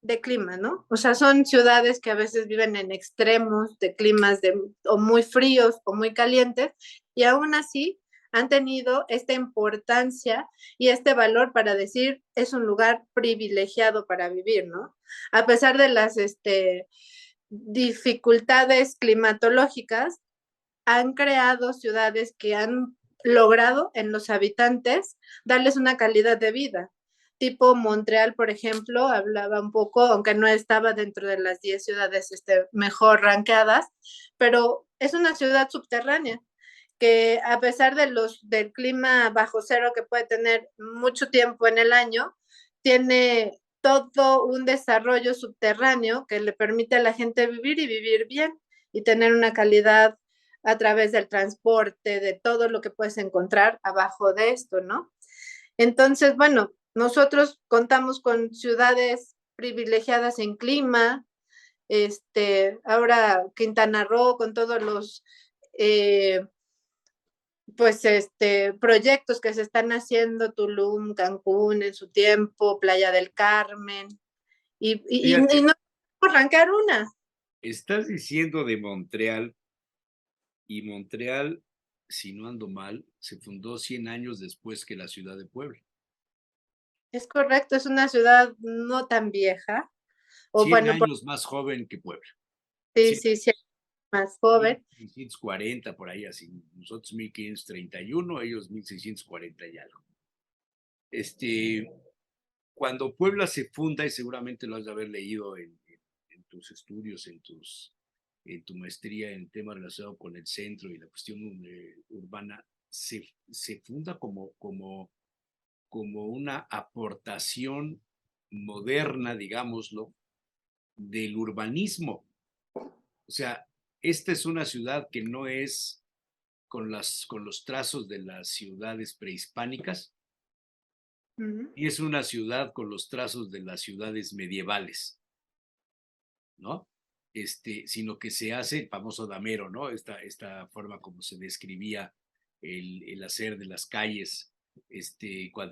de clima, ¿no? O sea, son ciudades que a veces viven en extremos de climas o muy fríos o muy calientes, y aún así han tenido esta importancia y este valor para decir es un lugar privilegiado para vivir, ¿no? A pesar de las dificultades climatológicas, han creado ciudades que han logrado en los habitantes darles una calidad de vida. Tipo Montreal, por ejemplo, hablaba un poco, aunque no estaba dentro de las 10 ciudades mejor rankeadas, pero es una ciudad subterránea que a pesar del clima bajo cero que puede tener mucho tiempo en el año, tiene todo un desarrollo subterráneo que le permite a la gente vivir y vivir bien y tener una calidad a través del transporte, de todo lo que puedes encontrar abajo de esto, ¿no? Entonces, bueno, nosotros contamos con ciudades privilegiadas en clima, ahora Quintana Roo con todos los pues proyectos que se están haciendo, Tulum, Cancún en su tiempo, Playa del Carmen, y no podemos arrancar una. Estás diciendo de Montreal, y Montreal, si no ando mal, se fundó 100 años después que la ciudad de Puebla. Es correcto, es una ciudad no tan vieja. O 100 bueno, años más joven que Puebla. Sí, sí, más joven. 1640, por ahí así. Nosotros 1531, ellos 1640 y algo. Cuando Puebla se funda, y seguramente lo has de haber leído en tus estudios, en tu maestría en temas relacionados con el centro y la cuestión urbana, se funda como una aportación moderna, digámoslo, del urbanismo. O sea, esta es una ciudad que no es con los trazos de las ciudades prehispánicas, y es una ciudad con los trazos de las ciudades medievales, ¿no? Sino que se hace el famoso damero, ¿no? Esta forma como se describía el hacer de las calles,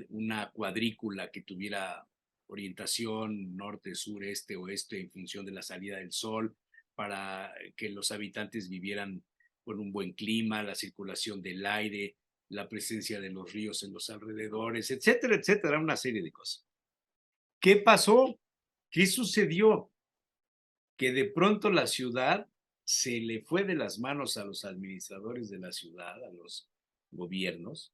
una cuadrícula que tuviera orientación norte, sur, este, oeste en función de la salida del sol, para que los habitantes vivieran con un buen clima, la circulación del aire, la presencia de los ríos en los alrededores, etcétera, etcétera, una serie de cosas. ¿Qué pasó? ¿Qué sucedió? Que de pronto la ciudad se le fue de las manos a los administradores de la ciudad, a los gobiernos.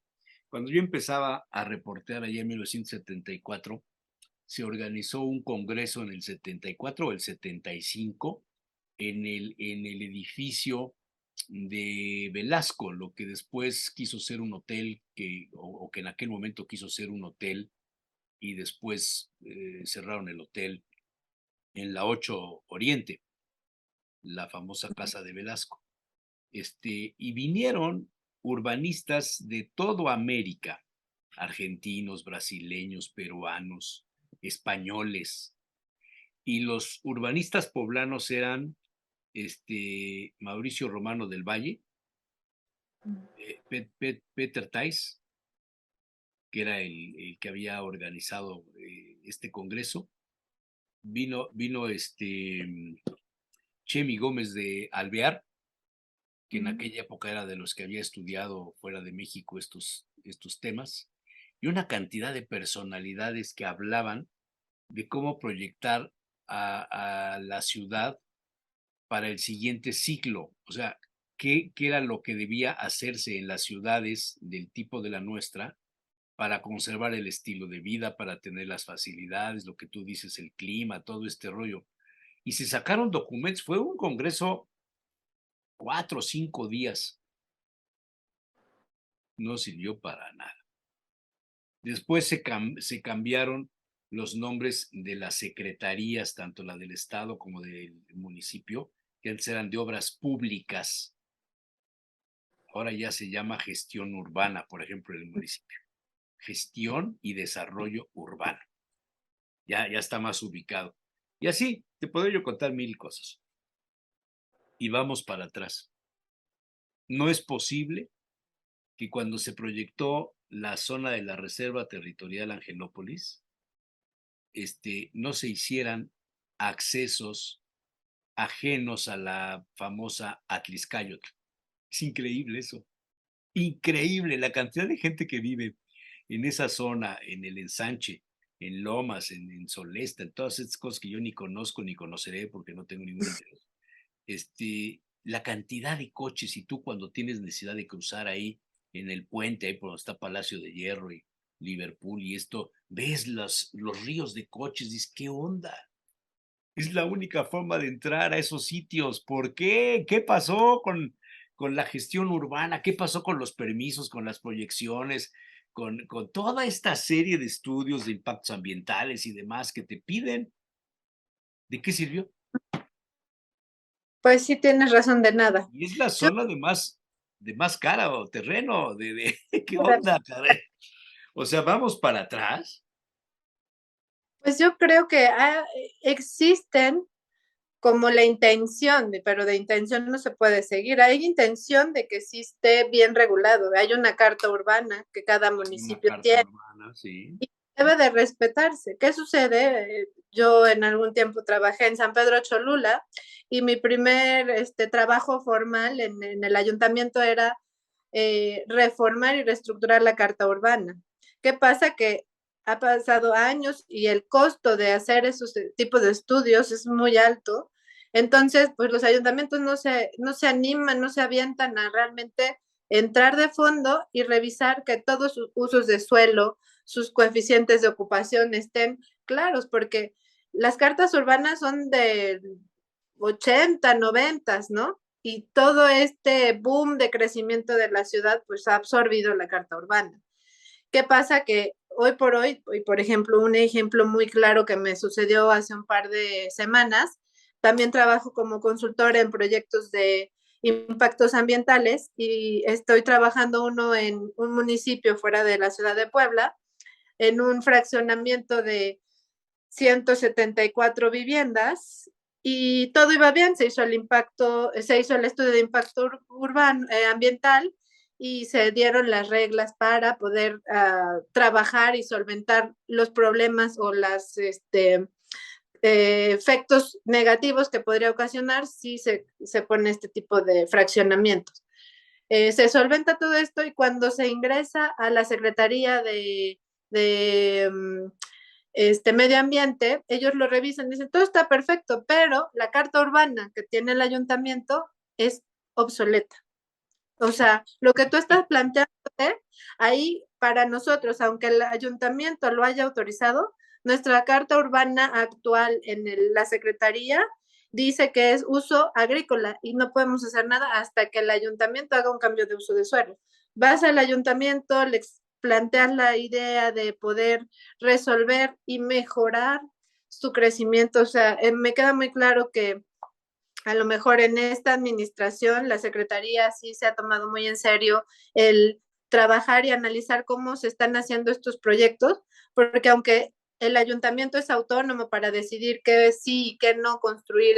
Cuando yo empezaba a reportear allá en 1974, se organizó un congreso en el 74 o el 75 en el edificio de Velasco, lo que después quiso ser un hotel, o que en aquel momento quiso ser un hotel, y después cerraron el hotel en la 8 Oriente, la famosa casa de Velasco. Y vinieron urbanistas de toda América, argentinos, brasileños, peruanos, españoles, y los urbanistas poblanos eran Mauricio Romano del Valle, Peter Thys, que era el que había organizado este congreso, vino Chemi Gómez de Alvear, que en aquella época era de los que había estudiado fuera de México estos temas, y una cantidad de personalidades que hablaban de cómo proyectar a la ciudad para el siguiente ciclo, o sea, qué era lo que debía hacerse en las ciudades del tipo de la nuestra para conservar el estilo de vida, para tener las facilidades, lo que tú dices, el clima, todo este rollo. Y se sacaron documentos, fue un congreso 4 o 5 días, no sirvió para nada. Después se cambiaron los nombres de las secretarías, tanto la del Estado como del municipio, que antes eran de obras públicas. Ahora ya se llama gestión urbana, por ejemplo, en el municipio. Gestión y desarrollo urbano. Ya está más ubicado. Y así, te puedo yo contar 1000 cosas. Y vamos para atrás. No es posible que cuando se proyectó la zona de la Reserva Territorial Angelópolis, no se hicieran accesos ajenos a la famosa Atliscayotl. Es increíble eso. Increíble la cantidad de gente que vive en esa zona, en el Ensanche, en Lomas, en Solesta, en todas estas cosas que yo ni conozco ni conoceré porque no tengo ningún interés. La cantidad de coches, y tú cuando tienes necesidad de cruzar ahí en el puente, ahí por donde está Palacio de Hierro y Liverpool y esto, ves los ríos de coches, dices, ¿qué onda? Es la única forma de entrar a esos sitios. ¿Por qué? ¿Qué pasó con la gestión urbana? ¿Qué pasó con los permisos, con las proyecciones, con toda esta serie de estudios de impactos ambientales y demás que te piden? ¿De qué sirvió? Pues sí tienes razón, de nada. Y es la zona de más cara o terreno, ¿qué onda, caray? O sea, vamos para atrás. Pues yo creo que existen como la intención, pero de intención no se puede seguir. Hay intención de que sí esté bien regulado. Hay una carta urbana que cada municipio tiene. Urbana, sí. Y debe de respetarse. ¿Qué sucede? Yo en algún tiempo trabajé en San Pedro Cholula y mi primer trabajo formal en el ayuntamiento era reformar y reestructurar la carta urbana. ¿Qué pasa? Que ha pasado años y el costo de hacer esos tipos de estudios es muy alto. Entonces, pues los ayuntamientos no se animan, no se avientan a realmente entrar de fondo y revisar que todos sus usos de suelo, sus coeficientes de ocupación estén claros, porque las cartas urbanas son de 80, 90, ¿no? Y todo este boom de crecimiento de la ciudad, pues ha absorbido la carta urbana. ¿Qué pasa? Que hoy por hoy, y por ejemplo, un ejemplo muy claro que me sucedió hace un par de semanas, también trabajo como consultora en proyectos de impactos ambientales y estoy trabajando uno en un municipio fuera de la ciudad de Puebla, en un fraccionamiento de 174 viviendas y todo iba bien, se hizo el estudio de impacto urbano, ambiental, y se dieron las reglas para poder trabajar y solventar los problemas o las efectos negativos que podría ocasionar si se pone este tipo de fraccionamientos. Se solventa todo esto y cuando se ingresa a la Secretaría de medio ambiente, ellos lo revisan, dicen, todo está perfecto, pero la carta urbana que tiene el ayuntamiento es obsoleta. O sea, lo que tú estás planteándote, ahí para nosotros, aunque el ayuntamiento lo haya autorizado, nuestra carta urbana actual en la secretaría dice que es uso agrícola y no podemos hacer nada hasta que el ayuntamiento haga un cambio de uso de suelo. Vas al ayuntamiento, les planteas la idea de poder resolver y mejorar su crecimiento. O sea, me queda muy claro que a lo mejor en esta administración la Secretaría sí se ha tomado muy en serio el trabajar y analizar cómo se están haciendo estos proyectos, porque aunque el ayuntamiento es autónomo para decidir qué sí y qué no construir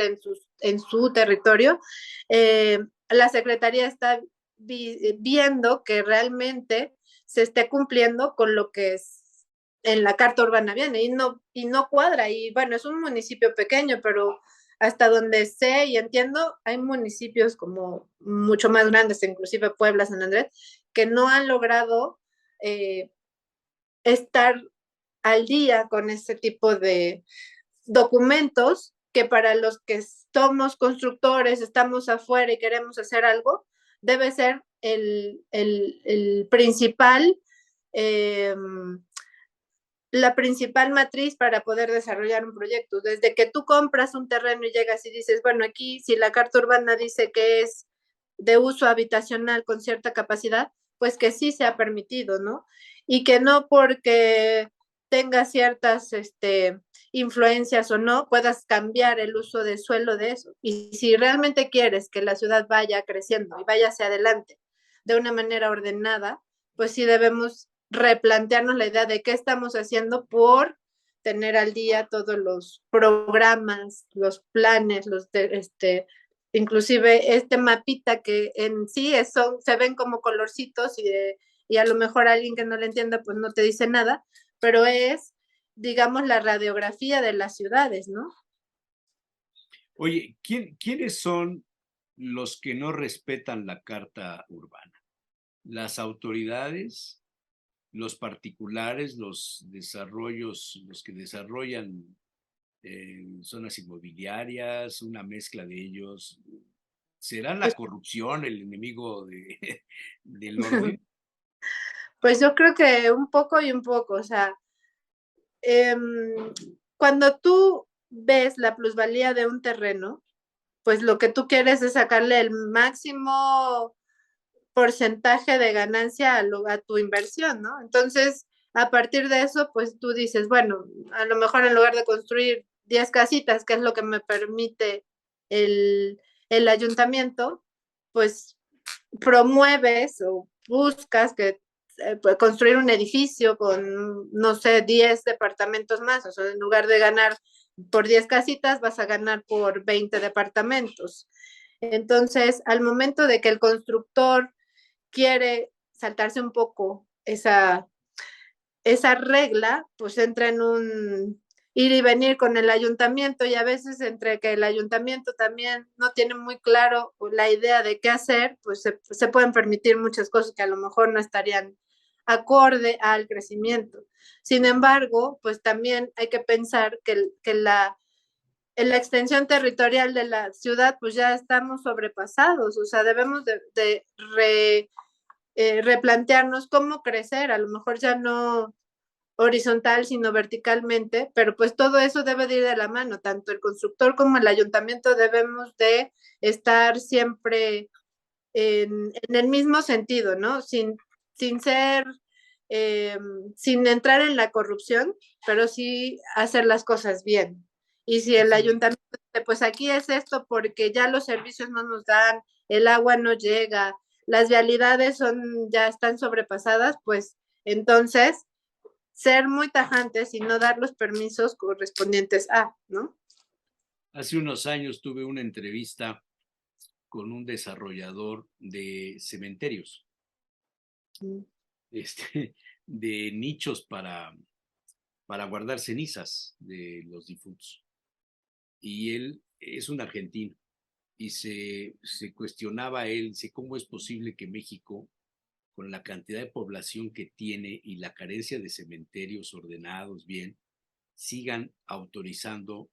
en su territorio, la Secretaría está viendo que realmente se esté cumpliendo con lo que es en la Carta Urbana viene y no cuadra. Y bueno, es un municipio pequeño, pero hasta donde sé y entiendo, hay municipios como mucho más grandes, inclusive Puebla, San Andrés, que no han logrado estar al día con este tipo de documentos que para los que somos constructores, estamos afuera y queremos hacer algo, debe ser el principal la principal matriz para poder desarrollar un proyecto. Desde que tú compras un terreno y llegas y dices, bueno, aquí si la carta urbana dice que es de uso habitacional con cierta capacidad, pues que sí sea permitido, ¿no? Y que no porque tenga ciertas influencias o no, puedas cambiar el uso de suelo de eso. Y si realmente quieres que la ciudad vaya creciendo y vaya hacia adelante de una manera ordenada, pues sí debemos replantearnos la idea de qué estamos haciendo por tener al día todos los programas, los planes, inclusive este mapita que en sí se ven como colorcitos y a lo mejor alguien que no le entienda pues no te dice nada, pero es, digamos, la radiografía de las ciudades, ¿no? Oye, ¿quiénes son los que no respetan la Carta Urbana? ¿Las autoridades, los particulares, los que desarrollan zonas inmobiliarias, una mezcla de ellos? ¿Será la Pues, corrupción el enemigo del orden? pues yo creo que un poco y un poco, o sea, cuando tú ves la plusvalía de un terreno, pues lo que tú quieres es sacarle el máximo porcentaje de ganancia a tu inversión, ¿no? Entonces, a partir de eso, pues tú dices, bueno, a lo mejor en lugar de construir 10 casitas, que es lo que me permite el ayuntamiento, pues promueves o buscas que construir un edificio con, no sé, 10 departamentos más, o sea, en lugar de ganar por 10 casitas, vas a ganar por 20 departamentos. Entonces, al momento de que el constructor quiere saltarse un poco esa regla, pues entra en un ir y venir con el ayuntamiento y a veces entre que el ayuntamiento también no tiene muy claro la idea de qué hacer, pues se pueden permitir muchas cosas que a lo mejor no estarían acorde al crecimiento. Sin embargo, pues también hay que pensar que en la extensión territorial de la ciudad, pues ya estamos sobrepasados, o sea, debemos de replantearnos cómo crecer, a lo mejor ya no horizontal, sino verticalmente, pero pues todo eso debe de ir de la mano, tanto el constructor como el ayuntamiento debemos de estar siempre en el mismo sentido, ¿no? Sin ser, sin entrar en la corrupción, pero sí hacer las cosas bien. Y si el ayuntamiento dice, pues aquí es esto porque ya los servicios no nos dan, el agua no llega, las vialidades ya están sobrepasadas, pues entonces ser muy tajantes y no dar los permisos correspondientes a, ¿no? Hace unos años tuve una entrevista con un desarrollador de cementerios, de nichos para guardar cenizas de los difuntos. Y él es un argentino y se cuestionaba él, dice, ¿cómo es posible que México, con la cantidad de población que tiene y la carencia de cementerios ordenados bien, sigan autorizando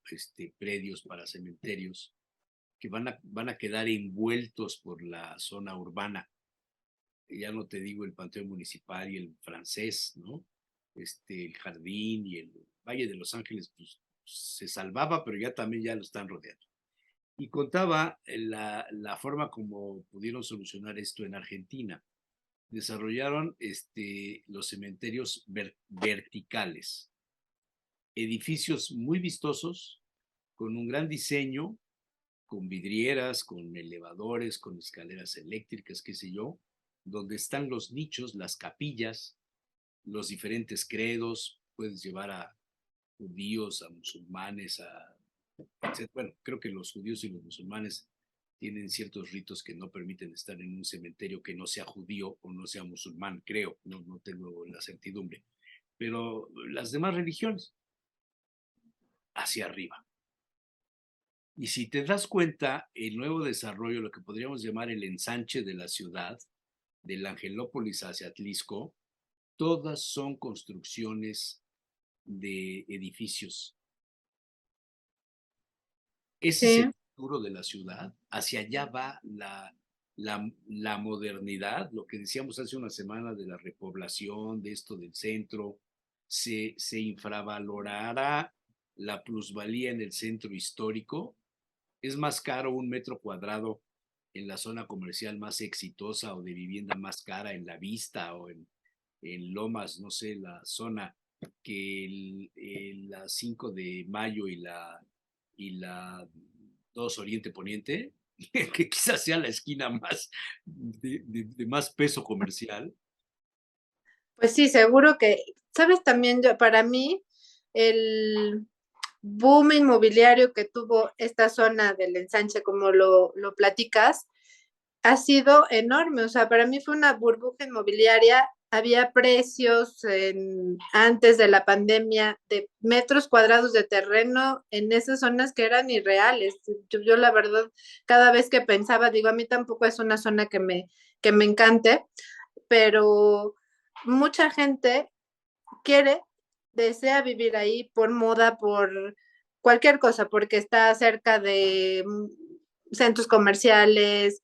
predios para cementerios que van a quedar envueltos por la zona urbana? ya no te digo el Panteón Municipal y el Francés, ¿no? El Jardín y el Valle de Los Ángeles, pues se salvaba, pero ya también ya lo están rodeando. Y contaba la forma como pudieron solucionar esto en Argentina. Desarrollaron los cementerios verticales, edificios muy vistosos, con un gran diseño, con vidrieras, con elevadores, con escaleras eléctricas, qué sé yo, donde están los nichos, las capillas, los diferentes credos, puedes llevar a judíos, a musulmanes, etc. Bueno, creo que los judíos y los musulmanes tienen ciertos ritos que no permiten estar en un cementerio que no sea judío o no sea musulmán, creo, no tengo la certidumbre. Pero las demás religiones, hacia arriba. Y si te das cuenta, el nuevo desarrollo, lo que podríamos llamar el ensanche de la ciudad, del Angelópolis hacia Atlisco, todas son construcciones de edificios. Ese es Sí. el futuro de la ciudad. Hacia allá va la modernidad, lo que decíamos hace una semana de la repoblación, de esto del centro. Se infravalorará la plusvalía en el centro histórico. Es más caro un metro cuadrado en la zona comercial más exitosa o de vivienda más cara en La Vista o en Lomas, no sé, la zona que la 5 de Mayo y la 2 Oriente Poniente, que quizás sea la esquina más de más peso comercial. Pues sí, seguro que, sabes, también para mí, el boom inmobiliario que tuvo esta zona del ensanche, como lo platicas, ha sido enorme. O sea, para mí fue una burbuja inmobiliaria. Había precios antes de la pandemia de metros cuadrados de terreno en esas zonas que eran irreales. Yo la verdad, cada vez que pensaba, digo, a mí tampoco es una zona que me encante, pero mucha gente desea vivir ahí por moda, por cualquier cosa, porque está cerca de centros comerciales,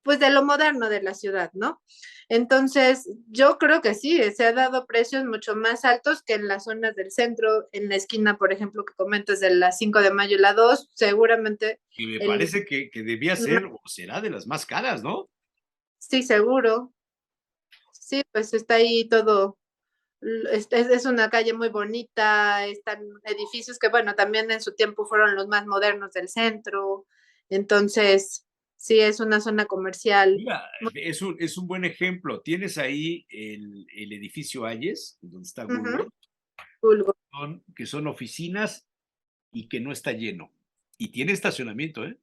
pues de lo moderno de la ciudad, ¿no? Entonces, yo creo que sí, se ha dado precios mucho más altos que en las zonas del centro, en la esquina, por ejemplo, que comentas de la 5 de Mayo y la 2, seguramente. Y me parece que debía ser o será de las más caras, ¿no? Sí, seguro. Sí, pues está ahí todo. Es una calle muy bonita, están edificios que, bueno, también en su tiempo fueron los más modernos del centro. Entonces, sí, es una zona comercial. Mira, es un buen ejemplo. Tienes ahí el edificio Hayes, donde está Google, Vulgo. que son oficinas y que no está lleno. Y tiene estacionamiento, ¿eh?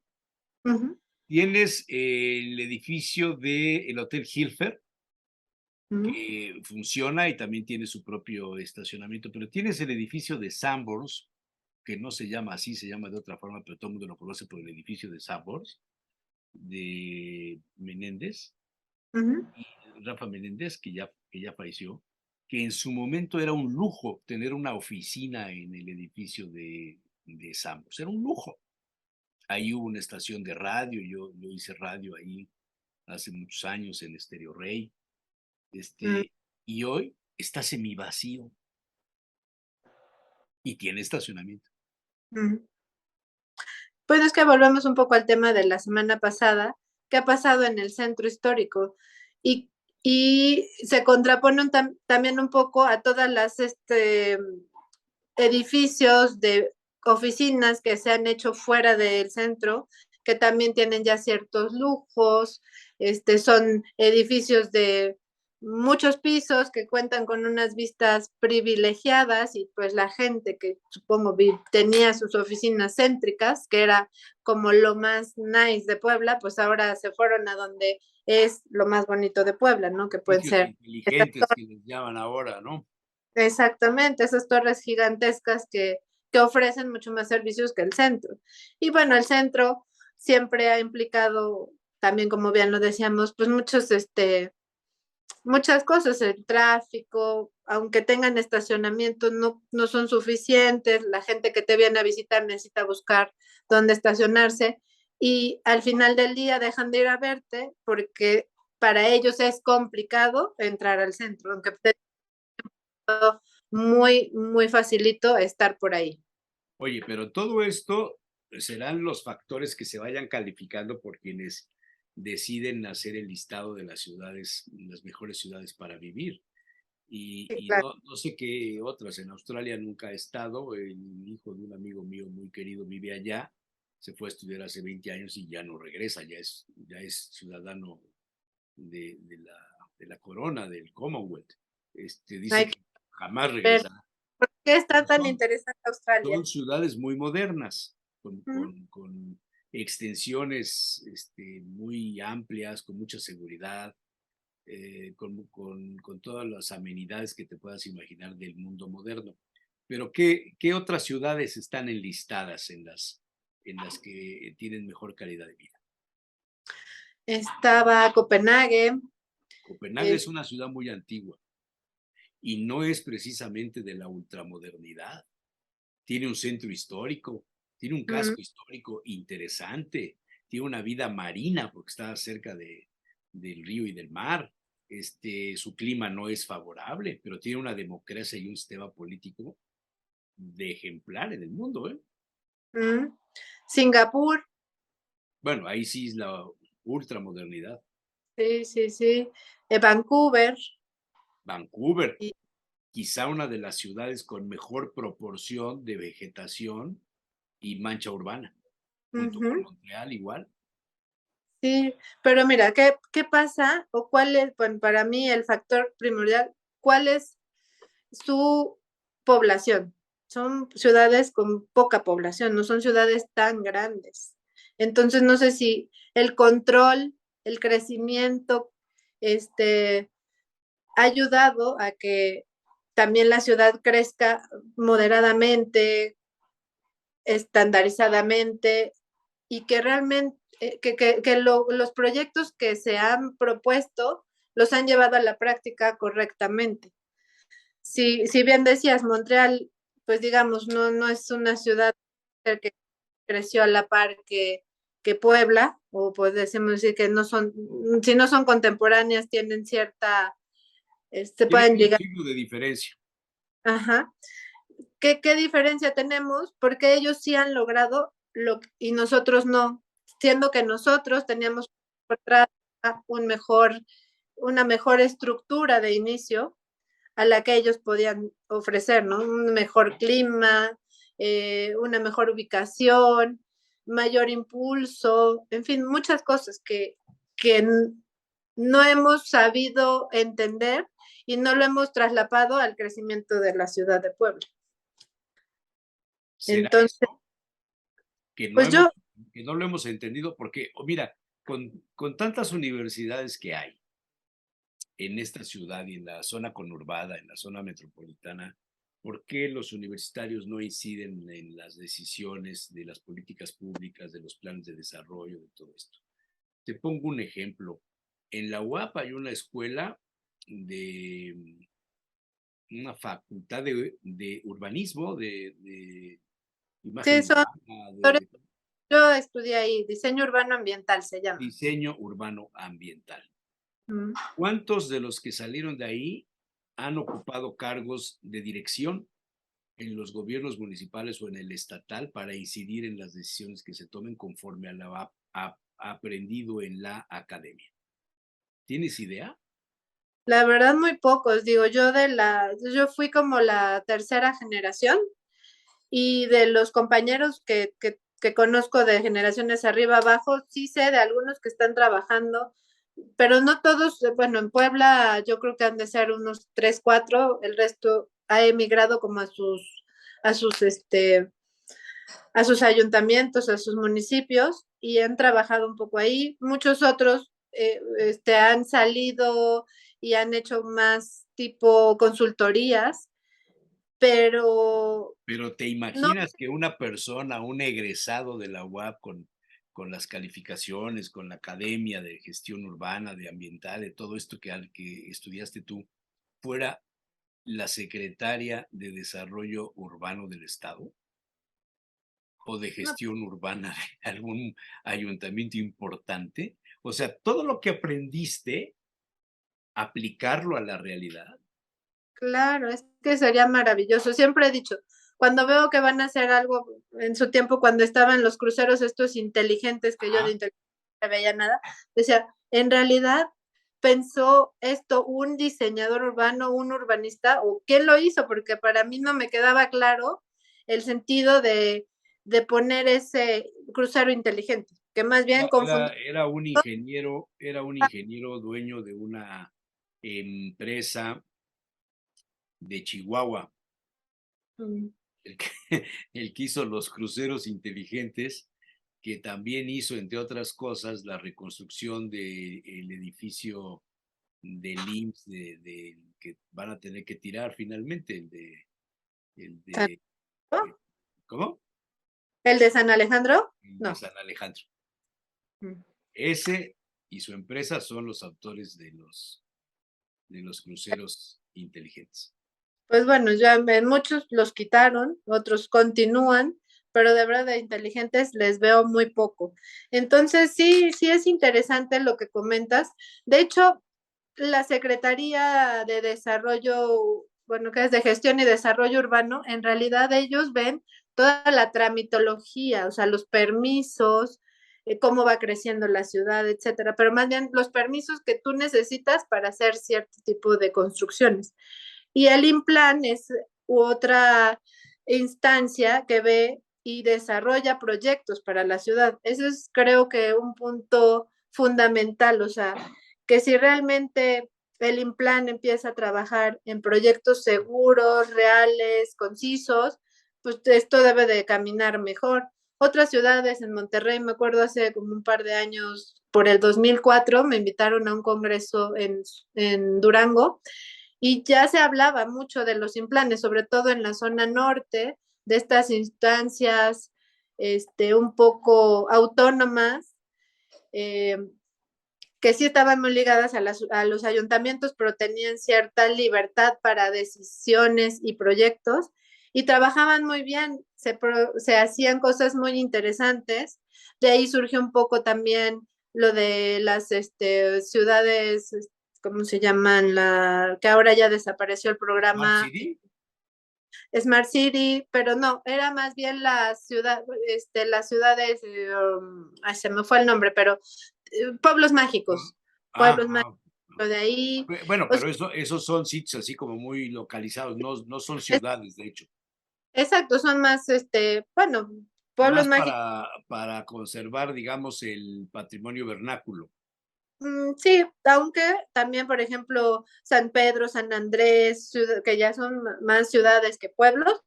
Ujú, Tienes el edificio del Hotel Hilfer, ujú. que funciona y también tiene su propio estacionamiento, pero tienes el edificio de Sanborns, que no se llama así, se llama de otra forma, pero todo el mundo lo conoce por el edificio de Sanborns, de Menéndez, Ujú. y Rafa Menéndez, que ya falleció, que en su momento era un lujo tener una oficina en el edificio de Sanborns, era un lujo. Ahí hubo una estación de radio, yo hice radio ahí hace muchos años en Estéreo Rey, Mm, y hoy está semivacío y tiene estacionamiento. mm. Pues es que volvemos un poco al tema de la semana pasada, ¿qué ha pasado en el centro histórico? Y, y se contraponen también un poco a todas las edificios de oficinas que se han hecho fuera del centro, que también tienen ya ciertos lujos, son edificios de muchos pisos que cuentan con unas vistas privilegiadas y pues la gente que supongo tenía sus oficinas céntricas, que era como lo más nice de Puebla, pues ahora se fueron a donde es lo más bonito de Puebla, ¿no? Que pueden Edificios ser inteligentes que les llaman ahora, ¿no? exactamente, esas torres gigantescas que ofrecen mucho más servicios que el centro. Y bueno, el centro siempre ha implicado también, como bien lo decíamos, pues muchas cosas, el tráfico, aunque tengan estacionamiento, no son suficientes, la gente que te viene a visitar necesita buscar dónde estacionarse y al final del día dejan de ir a verte porque para ellos es complicado entrar al centro, aunque muy, muy facilito estar por ahí. Oye, pero todo esto serán los factores que se vayan calificando por quienes deciden hacer el listado de las ciudades, las mejores ciudades para vivir. Sí, Y claro. no sé qué otras. En Australia nunca he estado. El hijo de un amigo mío muy querido vive allá. Se fue a estudiar hace 20 años y ya no regresa. Ya es ciudadano de la corona, del Commonwealth. Dice Hay que que jamás ver regresará. por qué está Pero tan interesante Australia. son ciudades muy modernas, ¿Mm? con extensiones muy amplias, con mucha seguridad, con todas las amenidades que te puedas imaginar del mundo moderno. Pero ¿qué otras ciudades están enlistadas en las que tienen mejor calidad de vida? Estaba Copenhague. Copenhague es es- una ciudad muy antigua y no es precisamente de la ultramodernidad. Tiene un centro histórico, tiene un mm, casco histórico interesante, tiene una vida marina porque está cerca del río y del mar. Su clima no es favorable, pero tiene una democracia y un sistema político de ejemplar en el mundo, ¿eh? mm. Singapur, Bueno, ahí sí es la ultramodernidad. sí, sí, sí. Vancouver. Vancouver, Y, quizá una de las ciudades con mejor proporción de vegetación y mancha urbana, junto con ujú, Montreal igual. sí, pero mira, ¿qué pasa o cuál es, bueno, para mí el factor primordial, cuál es su población? Son ciudades con poca población, no son ciudades tan grandes. Entonces, no sé si el control, el crecimiento, este, ha ayudado a que también la ciudad crezca moderadamente, estandarizadamente y que realmente los proyectos que se han propuesto los han llevado a la práctica correctamente. Si bien decías, Montreal, pues digamos, no es una ciudad que creció a la par que Puebla, o pues decimos decir que no son, si no son contemporáneas, tienen cierta, se Tienen pueden un llegar, siglo de diferencia. ajá. ¿Qué diferencia tenemos? Porque ellos sí han logrado y nosotros no, siendo que nosotros teníamos un mejor, una mejor estructura de inicio a la que ellos podían ofrecer, ¿no? Un mejor clima, una mejor ubicación, mayor impulso, en fin, muchas cosas que no hemos sabido entender y no lo hemos trasladado al crecimiento de la ciudad de Puebla. ¿Será Entonces, eso? Que no pues hemos, yo, que no lo hemos entendido porque, mira, con tantas universidades que hay en esta ciudad y en la zona conurbada, en la zona metropolitana, ¿por qué los universitarios no inciden en las decisiones de las políticas públicas, de los planes de desarrollo, de todo esto? Te pongo un ejemplo. En la UAP hay una escuela de una facultad de urbanismo, de sí, imagen urbana, yo estudié ahí, diseño urbano ambiental se llama. diseño urbano ambiental. Mm. ¿Cuántos de los que salieron de ahí han ocupado cargos de dirección en los gobiernos municipales o en el estatal para incidir en las decisiones que se tomen conforme a lo aprendido en la academia? ¿Tienes idea? La verdad, muy pocos, digo, yo fui como la tercera generación y de los compañeros que conozco de generaciones arriba abajo, sí sé de algunos que están trabajando, pero no todos, bueno, en Puebla yo creo que han de ser unos 3, 4, el resto ha emigrado como a sus, a sus ayuntamientos, a sus municipios y han trabajado un poco ahí. Muchos otros han salido y han hecho más tipo consultorías, pero Pero ¿te no, imaginas que una persona, un egresado de la UAP con las calificaciones, con la academia de gestión urbana, de ambiental, de todo esto que estudiaste tú, fuera la secretaria de Desarrollo Urbano del Estado? o de gestión urbana de algún ayuntamiento importante. O sea, todo lo que aprendiste, aplicarlo a la realidad. Claro, es que sería maravilloso. Siempre he dicho, cuando veo que van a hacer algo en su tiempo, cuando estaban los cruceros estos inteligentes, que yo de inteligente no veía nada, decía, en realidad pensó esto un diseñador urbano, un urbanista, o quién lo hizo, porque para mí no me quedaba claro el sentido de poner ese crucero inteligente, que más bien confundía. Era un ingeniero dueño de una empresa de Chihuahua, el que, el que hizo los cruceros inteligentes, que también hizo, entre otras cosas, la reconstrucción del edificio del IMSS que van a tener que tirar finalmente, ¿cómo? ¿El de San Alejandro? El de No. San Alejandro. Ese y su empresa son los autores de los cruceros inteligentes. Pues bueno, ya muchos los quitaron, otros continúan, pero de verdad de inteligentes les veo muy poco. Entonces, sí, sí es interesante lo que comentas. De hecho, la Secretaría de Desarrollo, bueno, que es de Gestión y Desarrollo Urbano, en realidad ellos ven toda la tramitología, o sea, los permisos, cómo va creciendo la ciudad, etcétera, pero más bien los permisos que tú necesitas para hacer cierto tipo de construcciones. Y el INPLAN es otra instancia que ve y desarrolla proyectos para la ciudad. Eso es, creo que, un punto fundamental, o sea, que si realmente el INPLAN empieza a trabajar en proyectos seguros, reales, concisos, pues esto debe de caminar mejor. Otras ciudades, en Monterrey, me acuerdo hace como un par de años, por el 2004, me invitaron a un congreso en Durango y ya se hablaba mucho de los implanes, sobre todo en la zona norte, de estas instancias un poco autónomas, eh, que sí estaban muy ligadas a los ayuntamientos, pero tenían cierta libertad para decisiones y proyectos, y trabajaban muy bien, se hacían cosas muy interesantes. De ahí surgió un poco también lo de las ciudades, ¿cómo se llaman? Que ahora ya desapareció el programa. ¿Smart City? Smart City, pero no, era más bien las ciudades, se me fue el nombre, pero pueblos mágicos, pueblos mágicos de ahí. Bueno, O sea, pero esos son sitios así como muy localizados, no son ciudades, de hecho. exacto, son más, bueno, pueblos Más mágicos. para conservar, digamos, el patrimonio vernáculo. Sí, aunque también, por ejemplo, San Pedro, San Andrés, que ya son más ciudades que pueblos,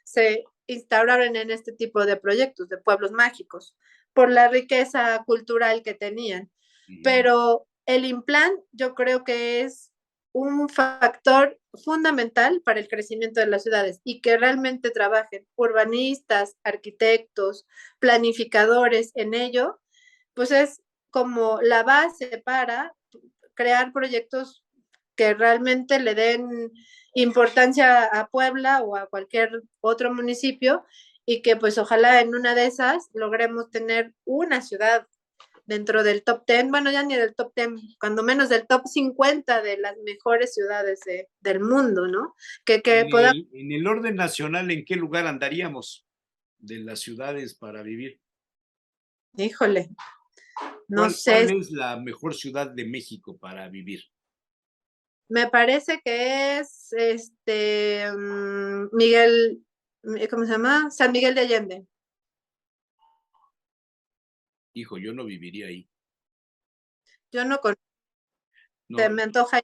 se instauraron en este tipo de proyectos de pueblos mágicos por la riqueza cultural que tenían. Pero el INPLAN yo creo que es un factor fundamental para el crecimiento de las ciudades y que realmente trabajen urbanistas, arquitectos, planificadores en ello, pues es como la base para crear proyectos que realmente le den importancia a Puebla o a cualquier otro municipio y que pues ojalá en una de esas logremos tener una ciudad dentro del top 10, bueno, ya ni del top 10, cuando menos del top 50 de las mejores ciudades del mundo, ¿no? Que podamos... En el orden nacional, ¿en qué lugar andaríamos de las ciudades para vivir? Híjole, no sé. ¿Cuál es la mejor ciudad de México para vivir? Me parece que es Miguel, ¿cómo se llama? San Miguel de Allende. Hijo, yo no viviría ahí. Yo no conozco, No, me antoja,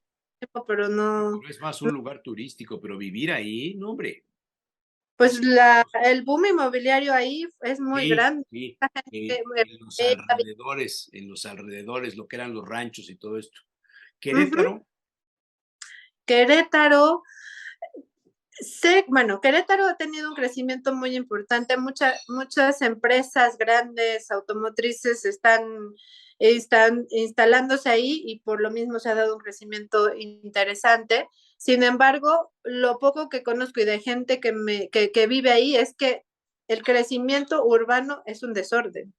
pero no. pero es más un lugar turístico, pero vivir ahí, no, hombre. Pues el boom inmobiliario ahí es muy Sí, grande. sí. Eh, En los alrededores, lo que eran los ranchos y todo esto. uh-huh. Querétaro. Querétaro, bueno, Querétaro ha tenido un crecimiento muy importante. Muchas empresas grandes, automotrices, están instalándose ahí y por lo mismo se ha dado un crecimiento interesante. Sin embargo, lo poco que conozco y de gente que vive ahí es que el crecimiento urbano es un desorden.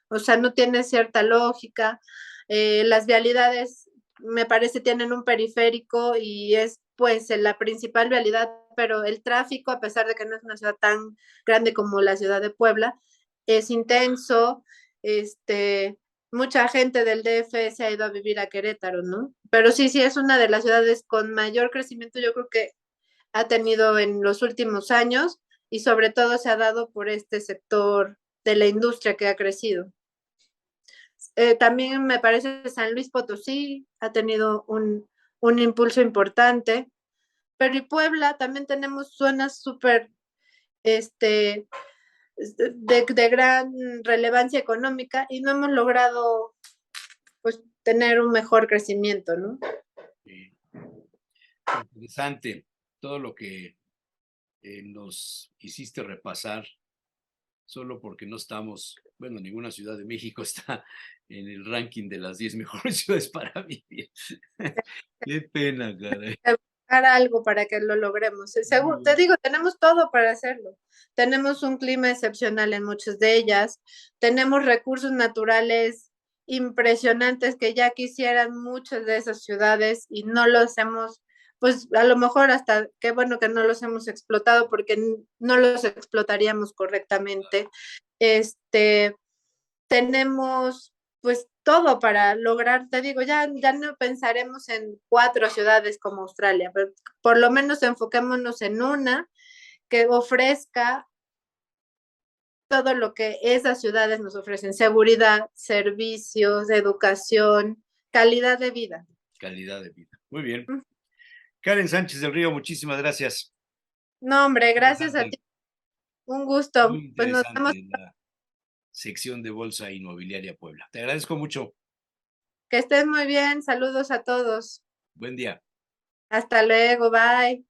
O sea, no tiene cierta lógica. Las vialidades, me parece, tienen un periférico y es pues la principal vialidad, pero el tráfico, a pesar de que no es una ciudad tan grande como la ciudad de Puebla, es intenso. Mucha gente del DF se ha ido a vivir a Querétaro, ¿no? Pero sí, es una de las ciudades con mayor crecimiento, yo creo que ha tenido en los últimos años, y sobre todo se ha dado por este sector de la industria que ha crecido. También me parece que San Luis Potosí ha tenido un impulso importante, pero y Puebla también tenemos zonas súper de gran relevancia económica y no hemos logrado pues tener un mejor crecimiento, ¿no? Sí. Interesante todo lo que nos hiciste repasar, solo porque no estamos, bueno, ninguna ciudad de México está en el ranking de las 10 mejores ciudades para vivir. Qué pena, caray. Buscar algo para que lo logremos. Según, te digo, tenemos todo para hacerlo. Tenemos un clima excepcional en muchas de ellas, tenemos recursos naturales impresionantes que ya quisieran muchas de esas ciudades y no los hemos, pues a lo mejor hasta qué bueno que no los hemos explotado porque no los explotaríamos correctamente. Tenemos pues todo para lograr, te digo, ya no pensaremos en 4 ciudades como Australia, pero por lo menos enfoquémonos en una que ofrezca todo lo que esas ciudades nos ofrecen: seguridad, servicios, educación, calidad de vida. Calidad de vida. Muy bien. Karen Sánchez del Río, muchísimas gracias. No, hombre, gracias a ti. Un gusto. Muy Pues nos vemos. interesante la sección de Bolsa Inmobiliaria Puebla. Te agradezco mucho. Que estés muy bien. Saludos a todos. Buen día. Hasta luego. Bye.